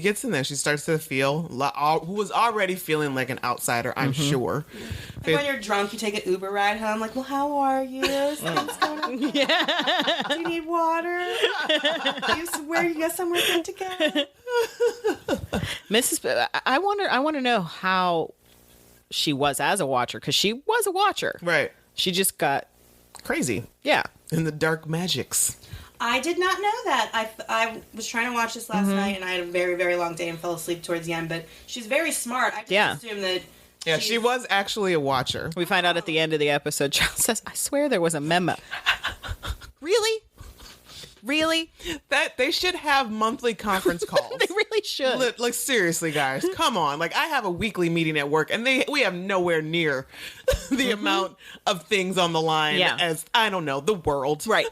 gets in there. She starts to feel who was already feeling like an outsider. I'm sure. Like when you're drunk, you take an Uber ride home. Like, well, how are you? Is things going on? Yeah. Do you need water? Where you go somewhere good to go? Mrs. I want to know how she was as a watcher, because she was a watcher. Right. She just got Crazy yeah. in the dark magics. I did not know that. I was trying to watch this last night, and I had a very, very long day and fell asleep towards the end. But she's very smart. I just assumed that. Yeah, she was actually a watcher. We find out at the end of the episode, Giles says, "I swear there was a memo." Really? Really? That they should have monthly conference calls. They really should. Like seriously, guys, come on! Like I have a weekly meeting at work, and we have nowhere near the amount of things on the line as I don't know the world, Right.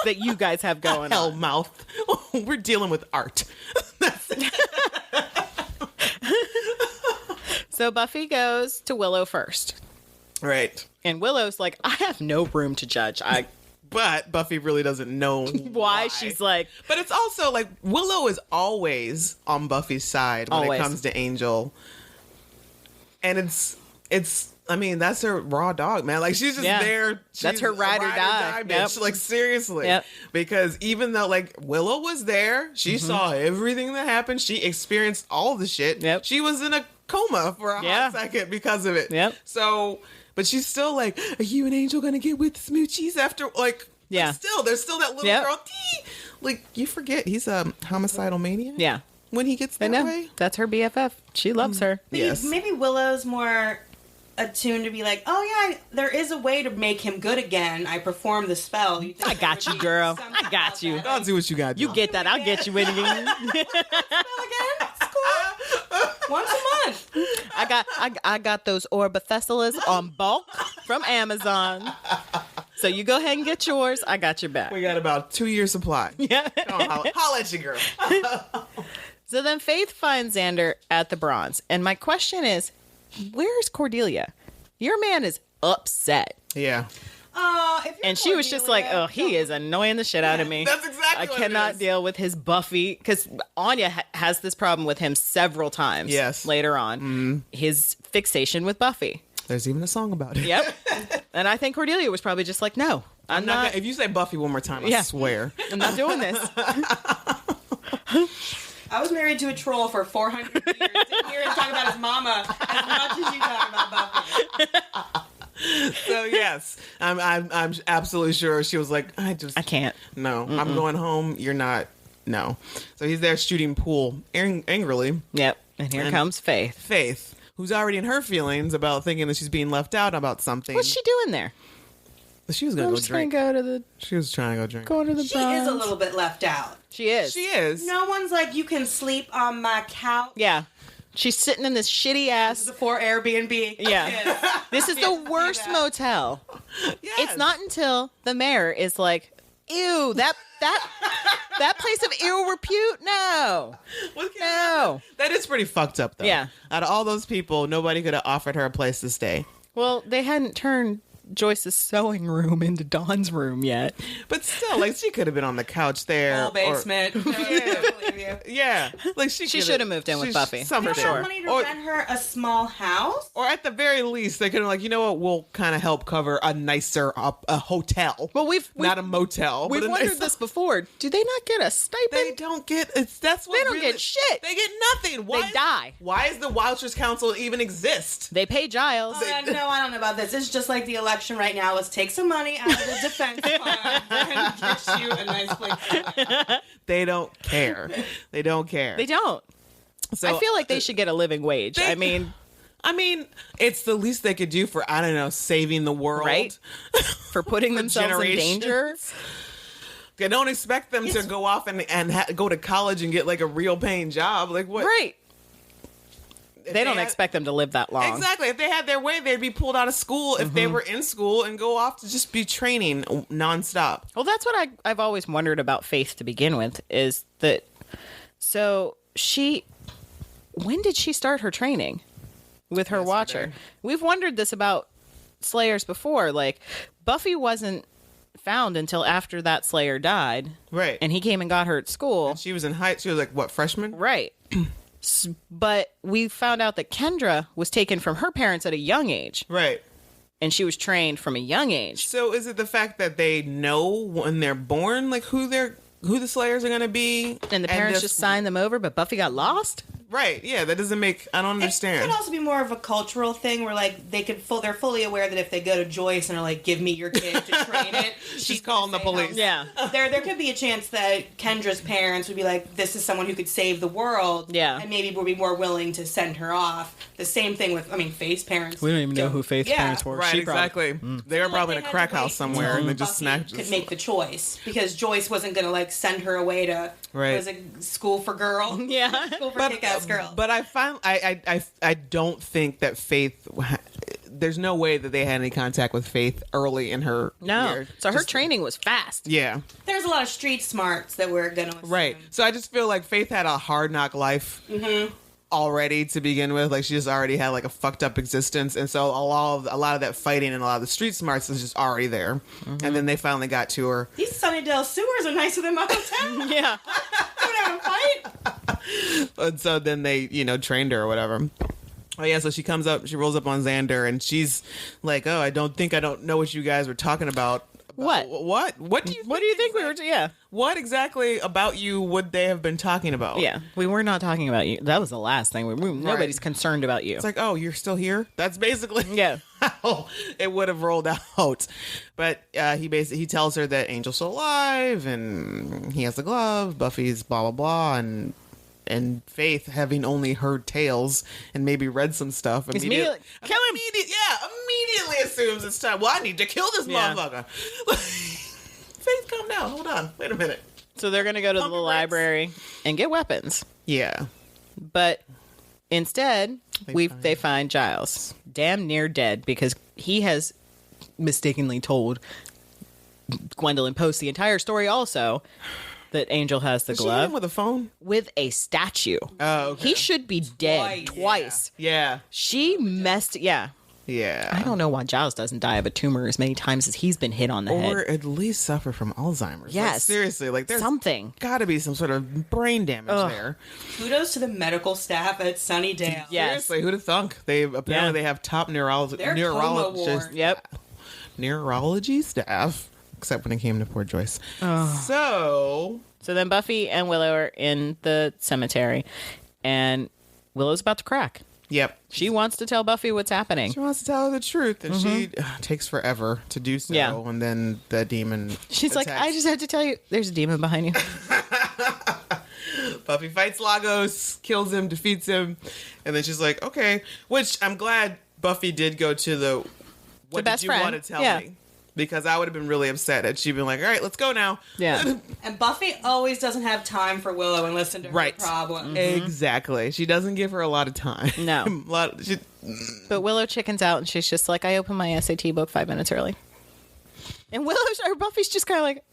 That you guys have going hell on. mouth. We're dealing with art. So Buffy goes to Willow first. Right. And Willow's like, I have no room to judge. But Buffy really doesn't know why she's like... But it's also like Willow is always on Buffy's side when Always. it comes to Angel. And it's I mean, that's her raw dog, man. Like she's just there. That's her ride or die. Bitch. Yep. Like seriously. Yep. Because even though like Willow was there, she saw everything that happened. She experienced all the shit. Yep. She was in a coma for a hot second because of it. Yep. So, but she's still like, are you and Angel gonna get with Smoochies after like? Yeah. Still, there's still that little girl. Like you forget he's a homicidal maniac. Yeah. When he gets that way, that's her BFF. She loves her. Maybe Willow's more attuned to be like, oh yeah, there is a way to make him good again. I perform the spell. You think I got you, girl. I got you. I'll do what you got. You get that. I'll get you in again. Once a month. I got those Orbithesalas on bulk from Amazon. So you go ahead and get yours. I got your back. We got about 2 years supply. Yeah. Come on, holla at you, girl. So then Faith finds Xander at the Bronze. And my question is, where's Cordelia? Your man is upset. Yeah. And she was just like, oh, he is annoying the shit out of me. That's exactly I what cannot it is. deal with his Buffy. Because Anya has this problem with him several times. Yes. Later on. His fixation with Buffy. There's even a song about it. Yep. And I think Cordelia was probably just like, no, I'm not. Gonna, if you say Buffy one more time, I swear. I'm not doing this. I was married to a troll for 400 years. Didn't hear him talk about his mama as much as you talk about Buffy. So yes, I'm absolutely sure she was like, I can't. No, I'm going home. You're not. No. So he's there shooting pool angrily. Yep. And here comes Faith. Faith, who's already in her feelings about thinking that she's being left out about something. What's she doing there? She was gonna go drink. She was trying to go drink. Go to the She is a little bit left out. She is. She is. No one's like, you can sleep on my couch. Yeah. She's sitting in this shitty ass. This is for Airbnb. Yeah. This is the worst motel. Yes. It's not until the mayor is like, Ew, that place of ill repute? No. No. That is pretty fucked up, though. Yeah. Out of all those people, nobody could have offered her a place to stay. Well, they hadn't turned Joyce's sewing room into Dawn's room yet. But still, like, she could have been on the couch there. Whole basement. Yeah. Like, she should have moved in with Buffy. For sure. Money to rent her a small house? Or at the very least, they could have like, you know what, we'll kind of help cover a nicer, a hotel. Well, we've not a motel. We've but wondered this before. Do they not get a stipend? They don't get, that's what They don't really, get shit. They get nothing. They die. Why does the Wilders Council even exist? They pay Giles. No, I don't know about this. It's just like the election right now. Let's take some money out of the defense fund and get you a nice place to live. They don't care. They don't care. They don't. So, I feel like they should get a living wage. I mean, it's the least they could do for, I don't know, saving the world. Right? For putting themselves in danger. I don't expect them to go off and go to college and get like a real paying job. Like what? Right. They don't expect them to live that long. Exactly. If they had their way, they'd be pulled out of school if they were in school and go off to just be training nonstop. Well, that's what I've always wondered about Faith to begin with, is that, so when did she start her training with her watcher? We've wondered this about Slayers before. Like, Buffy wasn't found until after that Slayer died. Right. And he came and got her at school. And she was she was like, what, freshman? Right. But we found out that Kendra was taken from her parents at a young age. Right. And she was trained from a young age. So is it the fact that they know when they're born, like who the Slayers are going to be? And the parents just signed them over, but Buffy got lost? Right. Yeah, that doesn't make, I don't understand. It could also be more of a cultural thing where like they're fully aware that if they go to Joyce and are like, give me your kid to train it, she's calling the police. Yeah. There could be a chance that Kendra's parents would be like, this is someone who could save the world. Yeah. And maybe would be more willing to send her off. The same thing with, Faith's parents. We don't even know who Faith's parents were. Right, exactly. They were probably in a crack house somewhere and they just snacked. Could make the choice because Joyce wasn't going to like send her away to was it school for girl? Yeah. School for kick-ass girl. But I don't think that Faith. There's no way that they had any contact with Faith early in her. No. year. So her training was fast. Yeah. There's a lot of street smarts that we're gonna assume. Right. So I just feel like Faith had a hard knock life already to begin with. Like she just already had like a fucked up existence, and so a lot of that fighting and a lot of the street smarts is just already there. And then they finally got to her. These Sunnydale sewers are nicer than my hotel. Yeah. We're having a fight. And so then they, trained her or whatever. Oh yeah, so she comes up, she rolls up on Xander, and she's like, "Oh, I don't know what you guys were talking about." What? What do you think we were? Yeah. What exactly about you would they have been talking about? Yeah, we were not talking about you. That was the last thing. Nobody's concerned about you. It's like, oh, you're still here? That's basically how it would have rolled out. But he tells her that Angel's still alive, and he has the glove. Buffy's blah blah blah, and Faith, having only heard tales and maybe read some stuff, immediately assumes it's time. Well, I need to kill this motherfucker. Faith, calm down. Hold on. Wait a minute. So they're going to go to the library and get weapons. Yeah. But instead, they find Giles damn near dead because he has mistakenly told Gwendolyn Post the entire story also. That Angel has the glove. She hit him with a phone? With a statue. Oh, okay. He should be dead twice. Yeah. She messed... Yeah. Yeah. I don't know why Giles doesn't die of a tumor as many times as he's been hit on the head. Or at least suffer from Alzheimer's. Yes. Like, seriously. Like, there's something. Gotta be some sort of brain damage there. Kudos to the medical staff at Sunnydale. Yes. Seriously, who'd have thunk? They have top neurologists. Yep. Neurology staff. Except when it came to poor Joyce. So then Buffy and Willow are in the cemetery, and Willow's about to crack. Yep. She wants to tell Buffy what's happening. She wants to tell her the truth, and she takes forever to do so. Yeah. And then the demon She's attacks. like, I just had to tell you, there's a demon behind you. Buffy fights Lagos, kills him, defeats him, and then she's like, okay. Which I'm glad Buffy did go to the what best did you friend. want to tell me? Because I would have been really upset had she been like, all right, let's go now. Yeah. And Buffy always doesn't have time for Willow and listen to her problems. Exactly. She doesn't give her a lot of time. No. But Willow chickens out, and she's just like, I opened my SAT book 5 minutes early. And Buffy's just kind of like,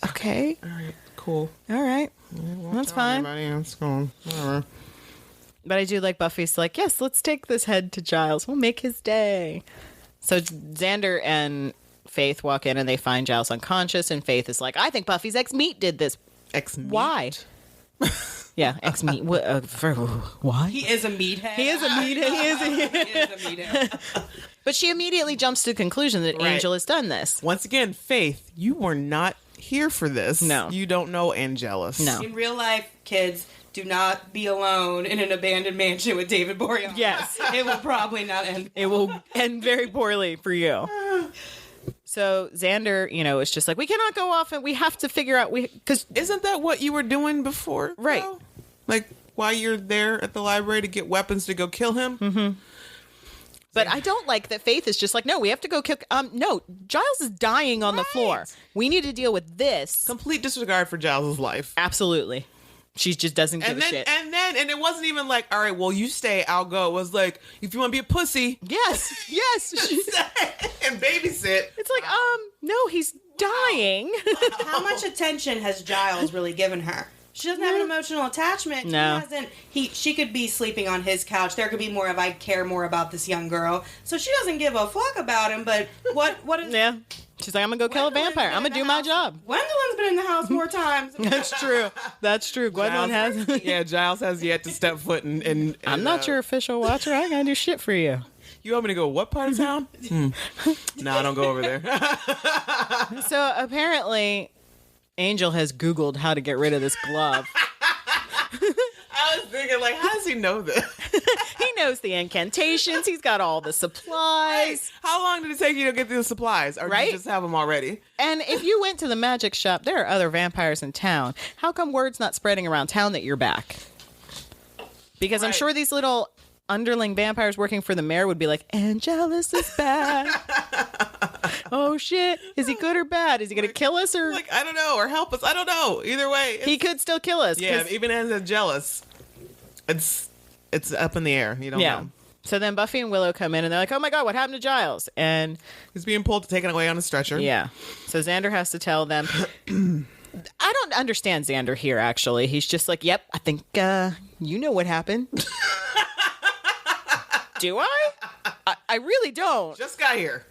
Okay. All right, cool. All right. Won't That's tell fine. anybody. That's cool. Whatever. But I do like Buffy's like, yes, let's take this head to Giles. We'll make his day. So Xander and Faith walk in and they find Giles unconscious. And Faith is like, I think Buffy's ex-meat did this. Ex-meat? Why? Yeah, ex-meat. Why? He is a meathead. He is a meathead. He is a meathead. But she immediately jumps to the conclusion that Right. Angel has done this. Once again, Faith, you were not here for this. No. You don't know Angelus. No. In real life, kids, do not be alone in an abandoned mansion with David Boreanaz. Yes. It will probably not end. It will end very poorly for you. So Xander, is just like, we cannot go off and we have to figure out, because Isn't that what you were doing before? Right. though? Like, while you're there at the library to get weapons to go kill him? Mm-hmm. But I don't like that Faith is just like, no, we have to go kill. No, Giles is dying on the floor. We need to deal with this. Complete disregard for Giles' life. Absolutely. She just doesn't give a shit. And it wasn't even like, all right, well, you stay, I'll go. It was like, if you want to be a pussy. Yes. And babysit. It's like, no, he's dying. How much attention has Giles really given her? She doesn't have an emotional attachment. No. She could be sleeping on his couch. There could be more of I care more about this young girl. So she doesn't give a fuck about him, but what is Yeah. She's like, I'm going to go kill a vampire. I'm going to do my job. Gwendolyn's been in the house 4 times. That's true. That's true. Gwendolyn has. Yeah, Giles has yet to step foot in I'm not your official watcher. I got to do shit for you. You want me to go what part of town? No, I don't go over there. So apparently, Angel has Googled how to get rid of this glove. I was thinking, like, how does he know this? He knows the incantations. He's got all the supplies. How long did it take you to get these supplies? Or did Right? you just have them already? And if you went to the magic shop, there are other vampires in town. How come word's not spreading around town that you're back? Because I'm Right. sure these little underling vampires working for the mayor would be like, Angelus is back. Oh, shit. Is he good or bad? Is he going to kill us or... Like, I don't know, or help us. I don't know. Either way. He could still kill us. Yeah, 'cause- even as a jealous, it's up in the air. You don't Yeah. know. So then Buffy and Willow come in and they're like, oh my God, what happened to Giles? And He's being pulled, taken away on a stretcher. yeah. So Xander has to tell them. I don't understand Xander here, actually. He's just like, yep, I think you know what happened. Do I? I really don't. Just got here.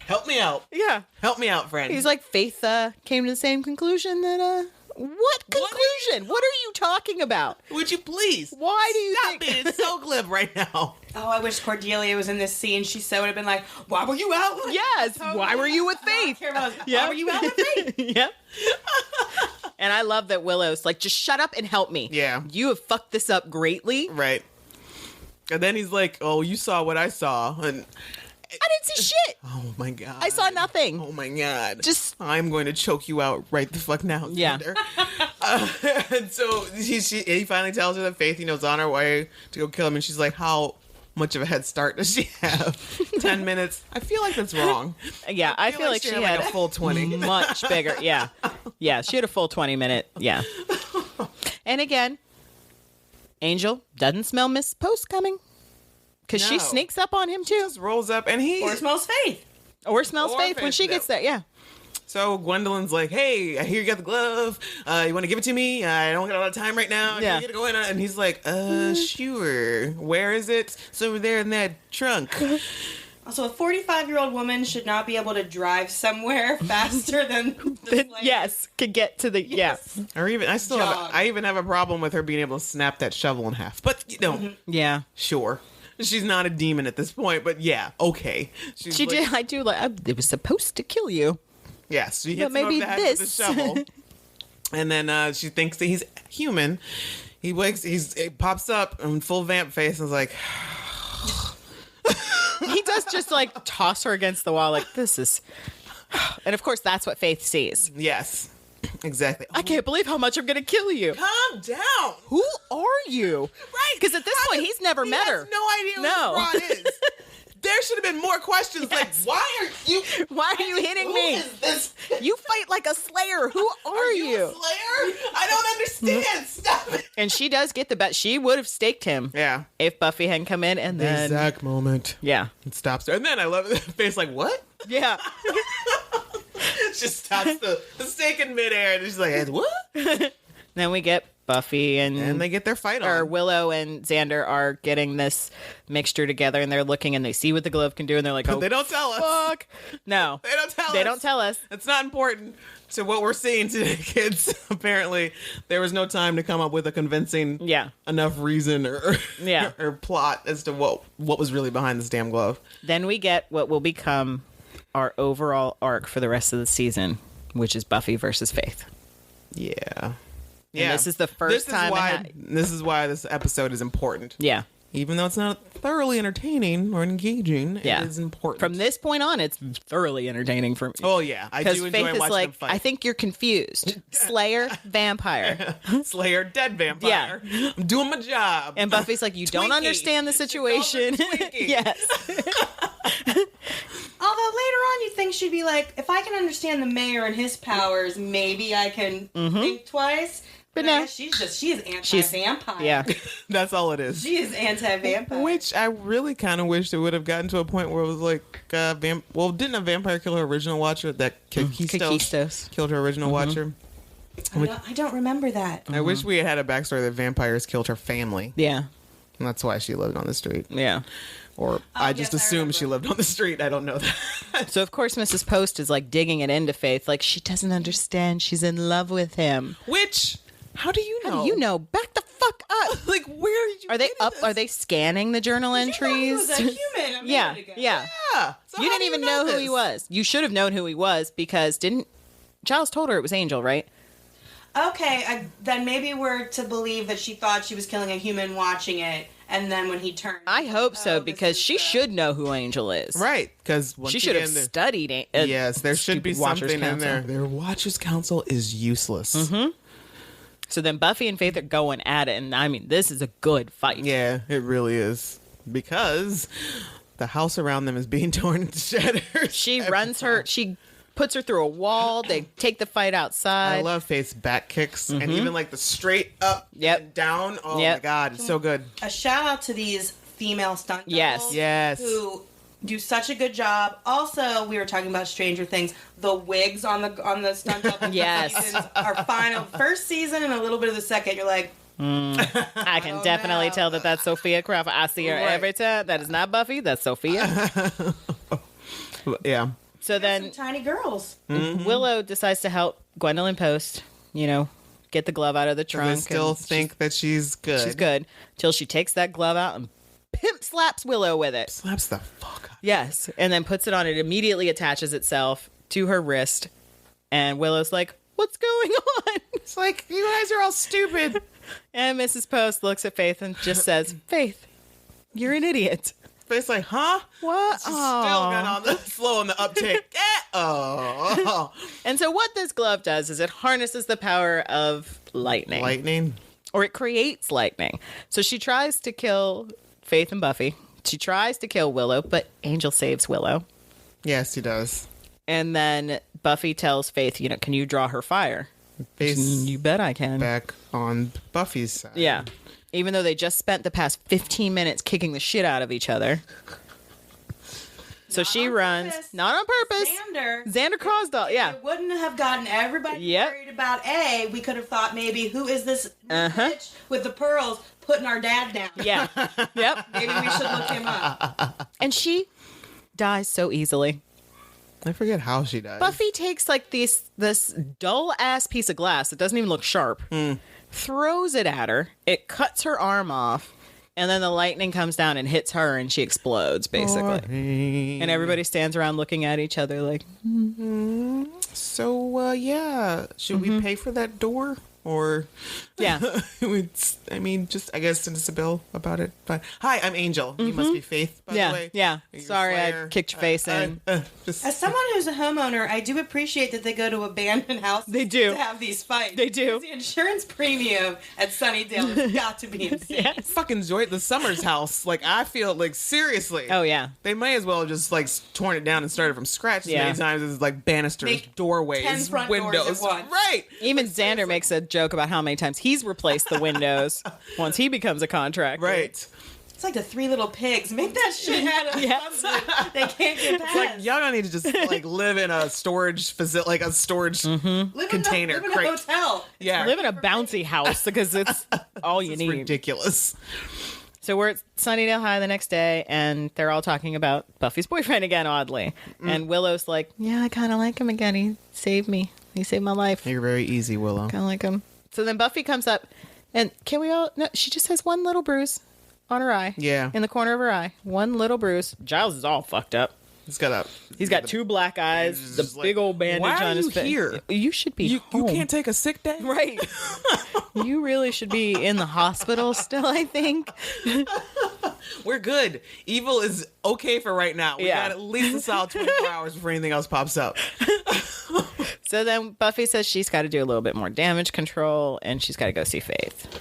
Help me out. Yeah. Help me out, friend. He's like, Faith came to the same conclusion that, what conclusion? What are you talking about? Would you please? Why do you Stop think... being so glib right now. Oh, I wish Cordelia was in this scene. She so would have been like, why were you out? Yes. Why were you with Faith? Why were you out with Faith? Yep. And I love that Willow's like, just shut up and help me. Yeah. You have fucked this up greatly. Right. And then he's like, oh, you saw what I saw. And I didn't see shit. oh my God. I saw nothing. Oh my God. Just- I'm going to choke you out right the fuck now. Yeah. Xander. And so he finally tells her that Faith, is on her way to go kill him. And she's like, how much of a head start does she have? 10 minutes. I feel like that's wrong. Yeah, I feel like she had a full 20. much bigger. Yeah. Yeah, she had a full 20-minute. Yeah. And again, Angel doesn't smell Miss Post coming. Because she No. sneaks up on him, too. Just rolls up and he... Or smells Faith. Or smells Or Faith when Faith, she yeah. gets there. Yeah. So Gwendolyn's like, hey, I hear you got the glove. You want to give it to me? I don't got a lot of time right now. Yeah. Can you get it going on? And he's like, sure. Where is it? It's over there in that trunk. Also, a 45-year-old woman should not be able to drive somewhere faster than this lady. Yes. Could get to the... Yes. Or even, Jog. I even have a problem with her being able to snap that shovel in half. But, Yeah. Yeah. sure. She's not a demon at this point, but yeah, okay. She's She like- did. I do like... It was supposed to kill you. Yes, she But hits him over maybe the head with the this. shovel. And then she thinks that he's human. He pops up in full vamp face and is like... He does just like toss her against the wall like, this is... And of course, that's what Faith sees. Yes, exactly. I can't believe how much I'm going to kill you. Calm down. Who are you? Right. Because at this point, he's never He met has her. no idea No. what this broad is. There should have been more questions like, why are you... Why are you hitting Who me? is this? You fight like a slayer. Who are a you? Slayer? I don't understand. Stop it. And she does get the bet. She would have staked him Yeah. if Buffy hadn't come in. And then, Exact moment. yeah. It stops her. And then I love it. Face like, what? Yeah. just stops the steak in midair and she's like, what? Then we get Buffy And they get their fight or on. Willow and Xander are getting this mixture together, and they're looking and they see what the glove can do, and they're like, "Oh, They don't tell us. fuck!" No, They don't tell us. They don't tell us. It's not important to what we're seeing today, kids. Apparently, there was no time to come up with a convincing enough reason or or plot as to what was really behind this damn glove. Then we get what will become our overall arc for the rest of the season, which is Buffy versus Faith. Yeah. And this is the first time. This is why this episode is important. Yeah. Even though it's not thoroughly entertaining or engaging, it is important. From this point on, it's thoroughly entertaining for me. Oh, yeah. I do enjoy Faith watching is like, them fight. I think you're confused. Slayer, vampire. Slayer, dead vampire. Yeah. I'm doing my job. And Buffy's like, you don't understand the situation. Yes. Although later on you think she'd be like, if I can understand the mayor and his powers, maybe I can think twice. But no, she is anti-vampire. Yeah. That's all it is. She is anti-vampire. Which I really kind of wish it would have gotten to a point where it was like, didn't a vampire kill her original watcher? That Kakistos killed her original watcher? I don't remember that. I wish we had a backstory that vampires killed her family. Yeah. And that's why she lived on the street. Yeah. Or I just assumed she lived on the street. I don't know that. So, of course, Mrs. Post is like digging it into Faith. Like, she doesn't understand. She's in love with him. Which, how do you know? How do you know? Back the fuck up. Like, where did you Are they up? Are they scanning the journal entries? He was a human. Yeah. So you didn't even know who he was. You should have known who he was because Giles told her it was Angel, right? Okay, then maybe we're to believe that she thought she was killing a human watching it, and then when he turned... I hope so, because she should know who Angel is. Right, because she should have studied it. Yes, there should be something in there. Their Watcher's Council is useless. Mm-hmm. So then Buffy and Faith are going at it, and I mean, this is a good fight. Yeah, it really is. Because the house around them is being torn into shatters. She puts her through a wall. They take the fight outside. I love Faith's back kicks and even like the straight up and down. Oh my God, it's so good. A shout out to these female stunt doubles. Yes. Who do such a good job. Also, we were talking about Stranger Things. The wigs on the stunt double seasons are fine. First season and a little bit of the second, you're like, I can definitely tell that that's Sophia Crawford. I see her every time. That is not Buffy. That's Sophia. Yeah. So then, some tiny girls. Willow decides to help Gwendolyn Post, get the glove out of the trunk. I still think that she's good. She's good. Till she takes that glove out and pimp slaps Willow with it. Slaps the fuck out. Yes. And then puts it on. It immediately attaches itself to her wrist. And Willow's like, what's going on? It's like, you guys are all stupid. And Mrs. Post looks at Faith and just says, Faith, you're an idiot. Faith's like, huh? What? She's still got on slow on the uptake. And so what this glove does is it harnesses the power of lightning. Lightning? Or it creates lightning. So she tries to kill Faith and Buffy. She tries to kill Willow, but Angel saves Willow. Yes, he does. And then Buffy tells Faith, can you draw her fire? You bet I can. Back on Buffy's side. Yeah. Even though they just spent the past 15 minutes kicking the shit out of each other. So she runs. Not on purpose. Xander Crosdahl, yeah. It wouldn't have gotten everybody worried about we could have thought maybe, who is this bitch with the pearls putting our dad down? Yeah. Yep. Maybe we should look him up. And she dies so easily. I forget how she dies. Buffy takes like this dull ass piece of glass that doesn't even look sharp, throws it at her. It cuts her arm off, and then the lightning comes down and hits her, and she explodes basically. And everybody stands around looking at each other like. So should we pay for that door? Or I mean, just I guess send us a bill about it. But hi, I'm Angel. You must be Faith, by the way. Yeah. Sorry, I kicked your face in. As someone who's a homeowner, I do appreciate that they go to abandoned houses. They do to have these fights. They do. The insurance premium at Sunnydale has got to be insane. I fucking enjoyed the Summers house. Like I feel like seriously. Oh yeah. They might as well have just like torn it down and started from scratch as many times as like banisters, doorways, 10 front windows. doors at once. Right. Even Xander makes a joke about how many times he's replaced the windows once he becomes a contractor. Right. It's like the Three Little Pigs. Make that shit out of something they can't get past. Like, y'all don't need to just like live in a storage facility, like a storage container. Live in a crate. hotel. Yeah, Live in a bouncy house because it's all you it's need. ridiculous. So we're at Sunnydale High the next day, and they're all talking about Buffy's boyfriend again, oddly. And Willow's like, yeah, I kind of like him again. He saved me. He saved my life. You're very easy, Willow. Kind of like him. So then Buffy comes up, and can we all... No, she just has one little bruise on her eye. Yeah. In the corner of her eye. One little bruise. Giles is all fucked up. He's got two black eyes, the like, big old bandage why are on his you face. here? You should be You home. can't take a sick day? Right. You really should be in the hospital still, I think. We're good. Evil is okay for right now. We Yeah. got at least a solid 24 hours before anything else pops up. So then Buffy says she's got to do a little bit more damage control, and she's got to go see Faith,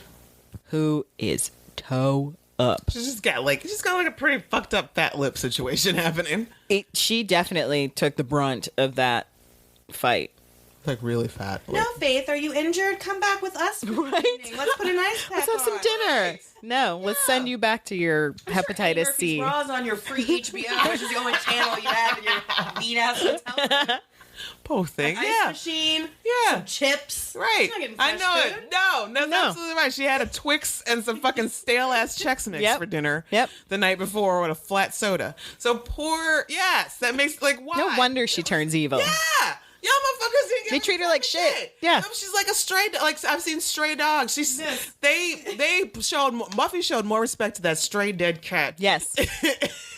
who is toe up. She's got like a pretty fucked up fat lip situation happening. She definitely took the brunt of that fight. Like really fat. No, Faith, are you injured? Come back with us for the evening. Let's put an ice pack Let's have some on. dinner. No, let's send you back to your hepatitis Murphy's C. Raw's on your free HBO, which is the only channel you have in your mean ass hotel. Poor thing. Ice Yeah. machine. Yeah. Some chips. Right. She's not getting I fresh know food. it. No, that's No. absolutely right. She had a Twix and some fucking stale ass Chex Mix Yep. for dinner. Yep. The night before with a flat soda. So poor. Yes, that makes like why? No wonder she turns evil. Yeah. Y'all motherfuckers didn't give They a treat her fuck like shit. Yeah. No, she's like a stray. Like I've seen stray dogs. She's they showed Buffy showed more respect to that stray dead cat. Yes.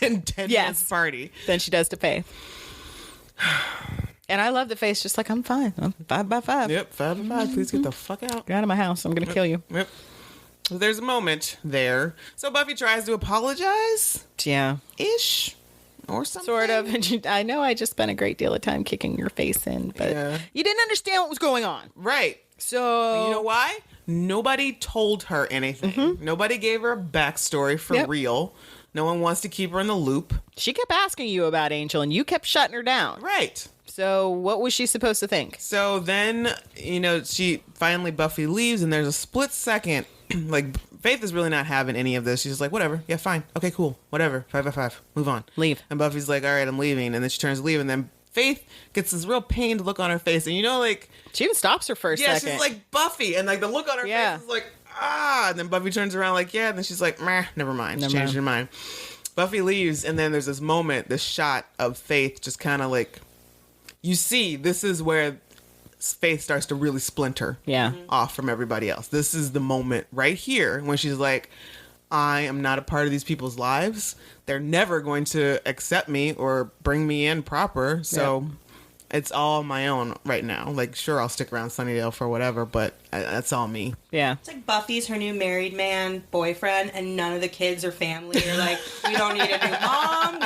in Dead Yes. Man's Party Than she does to Faith. And I love the face, just like, I'm fine. I'm 5 by 5. Yep, 5 by 5. Please get the fuck out. Get out of my house. I'm going to kill you. Yep. There's a moment there. So Buffy tries to apologize. Yeah. Ish. Or something. Sort of. And I know I just spent a great deal of time kicking your face in, but Yeah. you didn't understand what was going on. Right. So. You know why? Nobody told her anything. Nobody gave her a backstory for Yep. real. No one wants to keep her in the loop. She kept asking you about Angel, and you kept shutting her down. Right. So what was she supposed to think? So then, Buffy leaves, and there's a split second. Like, Faith is really not having any of this. She's just like, whatever. Yeah, fine. Okay, cool. Whatever. 5 by 5. Move on. Leave. And Buffy's like, all right, I'm leaving. And then she turns to leave, and then Faith gets this real pained look on her face. And she even stops her for a second. she's like, Buffy. And like the look on her face is like, ah. And then Buffy turns around like, yeah. And then she's like, meh, never mind. She changed her mind. Buffy leaves, and then there's this moment, this shot of Faith just kind of like, you see, this is where Faith starts to really splinter off from everybody else. This is the moment right here when she's like, I am not a part of these people's lives. They're never going to accept me or bring me in proper. So it's all my own right now. Like, sure, I'll stick around Sunnydale for whatever, but that's all me. Yeah. It's like Buffy's her new married man boyfriend, and none of the kids or family are like, we don't need a new mom.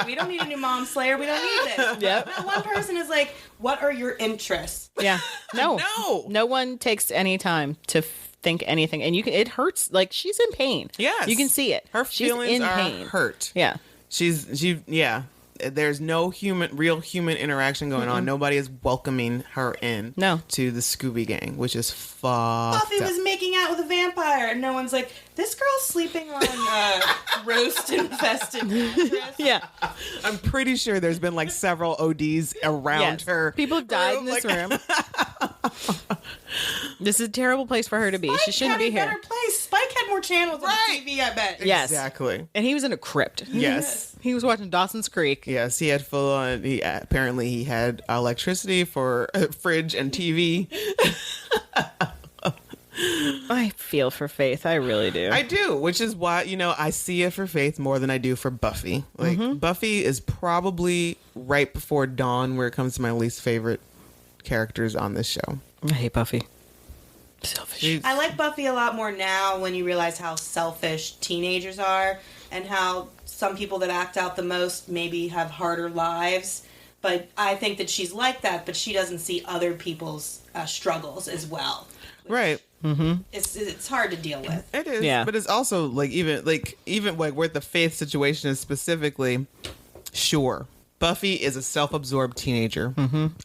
We don't need a new mom slayer. We don't need this. Yep. Not one person is like, what are your interests? Yeah. No. No. No one takes any time to think anything, and it hurts. Like, she's in pain. Yes. You can see it. Her she's feelings in are pain. hurt. Yeah. Yeah. There's no real human interaction going on. Nobody is welcoming her in to the Scooby Gang, which is fucked Buffy up. was making out with a vampire, and no one's like, this girl's sleeping on roast infested mattress. Yeah. I'm pretty sure there's been like several ODs around her. People have died in this room. This is a terrible place for her to be. Spike she shouldn't had be a here. better place. Spike had more channels on TV, I bet. Yes. Exactly. And he was in a crypt. Yes. He was watching Dawson's Creek. Yes, he had full on. Apparently, he had electricity for fridge and TV. I feel for Faith. I really do. I do, which is why, I see it for Faith more than I do for Buffy. Like, Buffy is probably right before Dawn where it comes to my least favorite characters on this show. I hate Buffy. Selfish. I like Buffy a lot more now when you realize how selfish teenagers are and how some people that act out the most maybe have harder lives. But I think that she's like that, but she doesn't see other people's struggles as well. Right. It's hard to deal with. It is. Yeah. But it's also even where the Faith situation is specifically, sure. Buffy is a self-absorbed teenager.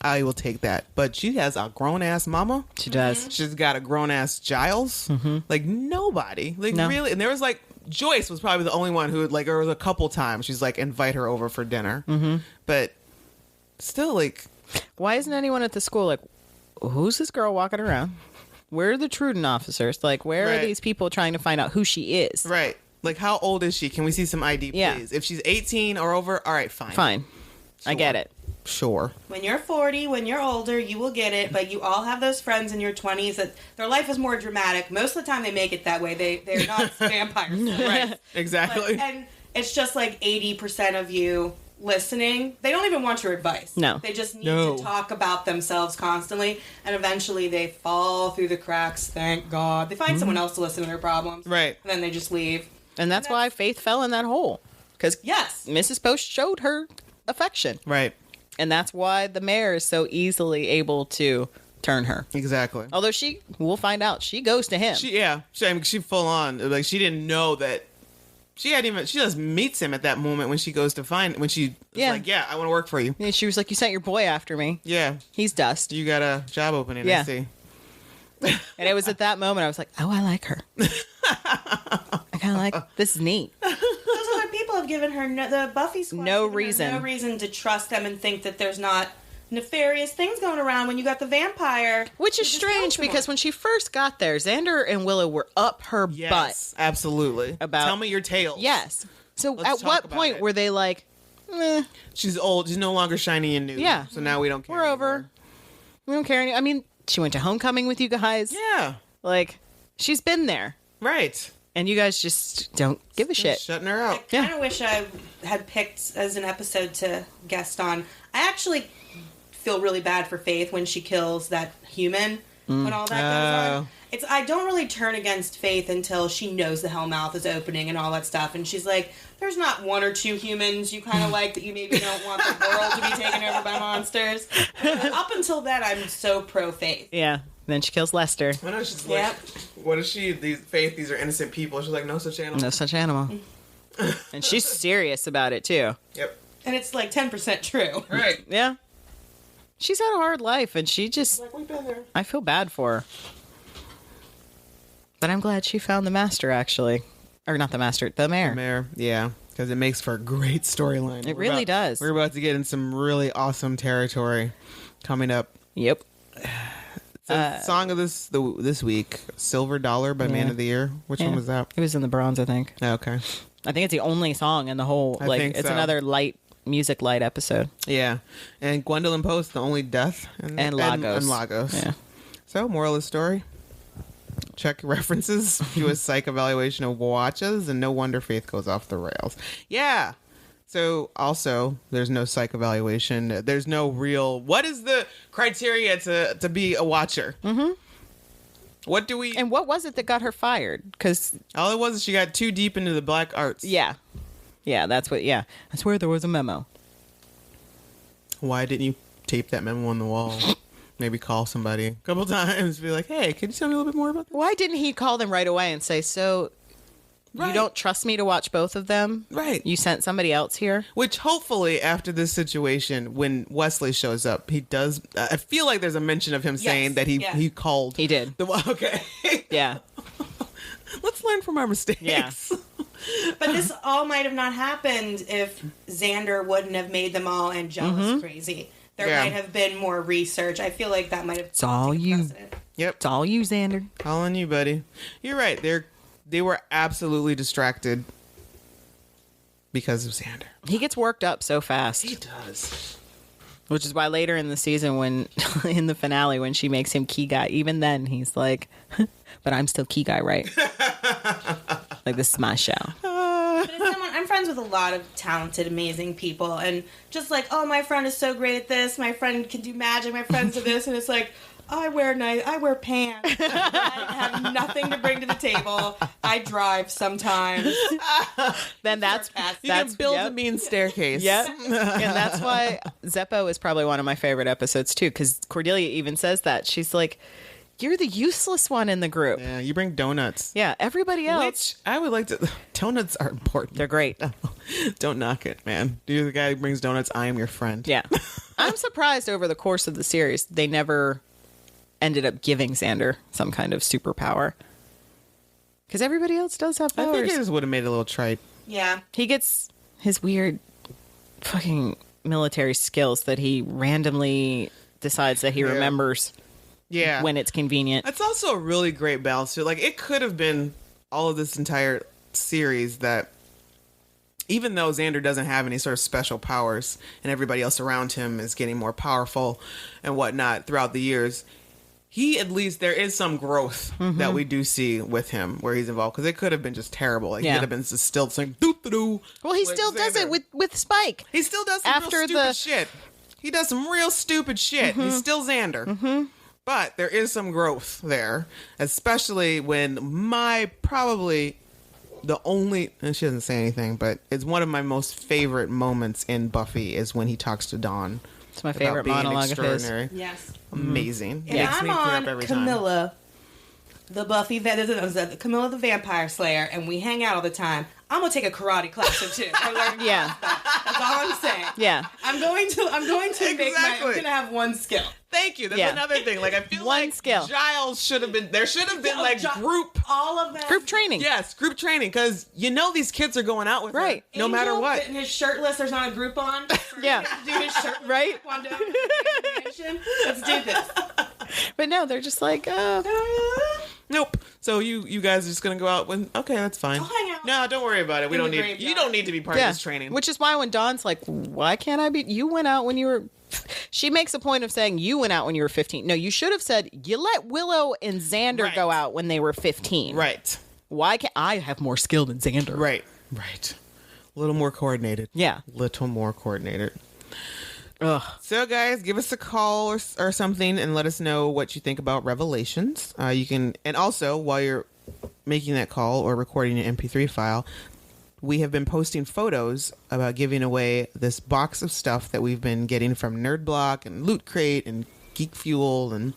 I will take that. But she has a grown-ass mama. She does. She's got a grown-ass Giles. Like, nobody. Like, No. really? And there was, like, Joyce was probably the only one who would, like, there was a couple times she's like, invite her over for dinner. But still, like, Why isn't anyone at the school like, who's this girl walking around? Where are the Truden officers? Like, where are Right. these people trying to find out who she is? right. Like, how old is she? Can we see some ID, please? Yeah. If she's 18 or over, all right, fine. Fine. I get it. Sure. When you're 40, when you're older, you will get it. But you all have those friends in your 20s that their life is more dramatic. Most of the time, they make it that way. They're not vampires, Right. Exactly. and it's just like 80% of you listening. They don't even want your advice. No. They just need No. to talk about themselves constantly, and eventually they fall through the cracks. Thank God. They find someone else to listen to their problems. Right. And then they just leave. And that's why Faith fell in that hole. Because Yes. Mrs. Post showed her affection. Right. And that's why the mayor is so easily able to turn her. Exactly. Although we'll find out, she goes to him. She full on, like, she didn't know that. She just meets him at that moment when she goes to when she Yeah. like, yeah, I want to work for you. And she was like, you sent your boy after me. Yeah. He's dust. You got a job opening, Yeah. I see. And it was at that moment I was like, oh, I like her. I kind of like, this is neat. Those other people have given her the Buffy squad. No has given her reason. No reason to trust them and think that there's not nefarious things going around when you got the vampire. Which is You just strange go to because one. when she first got there, Xander and Willow were up her Yes, absolutely. About- Tell me your tales. butt. Yes. So Let's at talk what about point it. were they like, She's old. She's no longer shiny and new. Yeah. So now we don't care. we're over. anymore. We don't care any. I mean, she went to homecoming with you guys. Yeah. Like, she's been there. Right. And you guys just don't give a shit. Shutting her out. I kind of wish I had picked as an episode to guest on. I actually feel really bad for Faith when she kills that human. When all that goes on. I don't really turn against Faith until she knows the Hellmouth is opening and all that stuff. And she's like, there's not one or two humans you kind of like that you maybe don't want the world to be taken over by monsters. Up until then, I'm so pro Faith. Yeah. Then she kills Lester. I know she's like, Yep. what is she? Faith, these are innocent people. She's like, no such animal. No such animal. And she's serious about it, too. Yep. And it's like 10% true. Right. Yeah. She's had a hard life, and she just... Like, we've been there. I feel bad for her. But I'm glad she found the master, actually. Or not the master, the mayor. Mayor, yeah, because it makes for a great storyline. It really does. We're about to get in some really awesome territory coming up. Yep. So song of this week, "Silver Dollar" by Man of the Year. Which one was that? It was in the bronze, I think. Oh, okay, I think it's the only song in the whole... I think it's so. another music light episode. yeah, and Gwendolyn Post, the only death, And Lagos. and Lagos. Yeah. So, moral of the story: check references, do a psych evaluation of watches, and no wonder Faith goes off the rails. Yeah. So also, there's no psych evaluation. There's no real. What is the criteria to be a watcher? Mm-hmm. What do we? And what was it that got her fired? Because All it was is she got too deep into the black arts. yeah, that's what. Yeah, I swear there was a memo. Why didn't you tape that memo on the wall? Maybe call somebody a couple times. Be like, hey, can you tell me a little bit more about this? Why didn't he call them right away and say, "So, you Right. don't trust me to watch both of them? Right. You sent somebody else here." Which hopefully after this situation, when Wesley shows up, he does. I feel like there's a mention of him saying that he called. He did. Okay. Yeah. Let's learn from our mistakes. Yeah. But this all might have not happened if Xander wouldn't have made them all Angelus crazy. There Yeah. might have been more research. I feel like that might have. It's all taken you. precedent. Yep. It's all you, Xander. Calling you, buddy. You're right. They were absolutely distracted because of Xander. He gets worked up so fast. He does. Which is why later in the season, when in the finale, when she makes him key guy, even then he's like, "But I'm still key guy, right?" Like, this is my show. But as someone, I'm friends with a lot of talented, amazing people, and just like, oh, my friend is so great at this. My friend can do magic. My friend's at this, and it's like, I wear pants. I have nothing to bring to the table. I drive sometimes. Then that's You can build a mean staircase. Yeah. And that's why Zeppo is probably one of my favorite episodes too, because Cordelia even says that. She's like, "You're the useless one in the group." Yeah, you bring donuts. Yeah, everybody else. Which I would like to. Donuts are important. They're great. Don't knock it, man. You're the guy who brings donuts. I am your friend. Yeah. I'm surprised over the course of the series, they never ended up giving Xander some kind of superpower. Because everybody else does have I powers. think it just would have made it a little trite. Yeah. He gets his weird fucking military skills that he randomly decides that he remembers Yeah. when it's convenient. It's also a really great balance too. Like, it could have been all of this entire series that, even though Xander doesn't have any sort of special powers and everybody else around him is getting more powerful and whatnot throughout the years, he, at least, there is some growth that we do see with him where he's involved. Because it could have been just terrible. Like, he could have been just still saying, doo-doo-doo. Well, he like still does it Xander. with Spike. He still does some After real stupid shit. He does some real stupid shit. He's still Xander. But there is some growth there. Especially when probably the only, and she doesn't say anything, but it's one of my most favorite moments in Buffy is when he talks to Dawn. It's my about favorite being monologue of his. extraordinary. Yes. Amazing. And Makes I'm me tear up on every time. Camilla, the Buffy Camilla the Vampire Slayer, and we hang out all the time. I'm gonna take a karate class or two. I learned Yeah. That's all I'm saying. Yeah. I'm going to make I'm Exactly. gonna have one skill. Thank you. That's Yeah. another thing. Like, I feel One like skill. Giles should have been, there should have been like group. All of that. Group training. Yes, group training, because these kids are going out with her, Right. no matter Angel what. getting his shirtless, there's not a group on. Yeah. Do his shirt Right. Taekwondo, animation. Let's do this. But no, they're just like, Nope. So you guys are just gonna go out with? Okay, that's fine. I'll hang out. No, don't worry about it. We In don't the need. graveyard. You don't need to be part of this training. Which is why when Dawn's like, why can't I be? You went out when you were. She makes a point of saying you went out when you were 15. No, you should have said you let Willow and Xander go out when they were 15. Right. Why can't I have more skill than Xander? Right. Right. A little more coordinated. Yeah. Little more coordinated. Ugh. So, guys, give us a call or something and let us know what you think about Revelations. You can, and also while you're making that call or recording an MP3 file, we have been posting photos about giving away this box of stuff that we've been getting from Nerd Block and Loot Crate and Geek Fuel and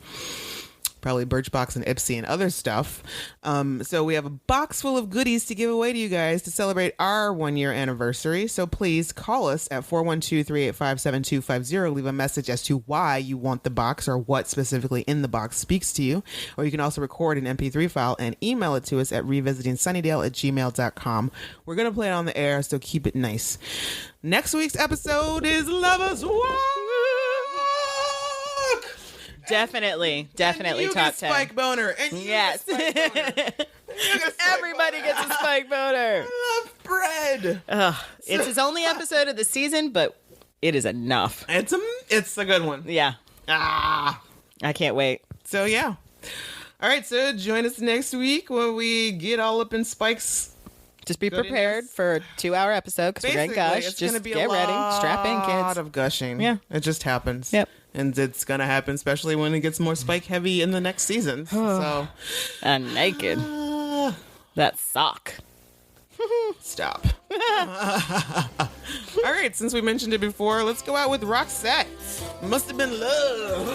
probably Birchbox and Ipsy and other stuff. So we have a box full of goodies to give away to you guys to celebrate our 1-year anniversary. So please call us at 412-385-7250. Leave a message as to why you want the box or what specifically in the box speaks to you. Or you can also record an MP3 file and email it to us at revisitingsunnydale@gmail.com. We're going to play it on the air, so keep it nice. Next week's episode is Lovers Walk. Definitely You top get 10. Spike Boner. And you Yes. get Spike Boner. You get Spike Everybody Boner. gets a Spike boner. I love bread. It's his only episode of the season, but it is enough. It's a good one. Yeah. I can't wait. So yeah. All right, so join us next week when we get all up in Spike's. Just be Goodiness. prepared for a 2-hour episode because we're going to gush. It's Just gonna be get a ready. Strap in, lot kids. of gushing. Yeah. It just happens. Yep. And it's gonna happen, especially when it gets more Spike heavy in the next season. So And naked. That sock. Stop. All right, since we mentioned it before, let's go out with Roxette. Must have been love.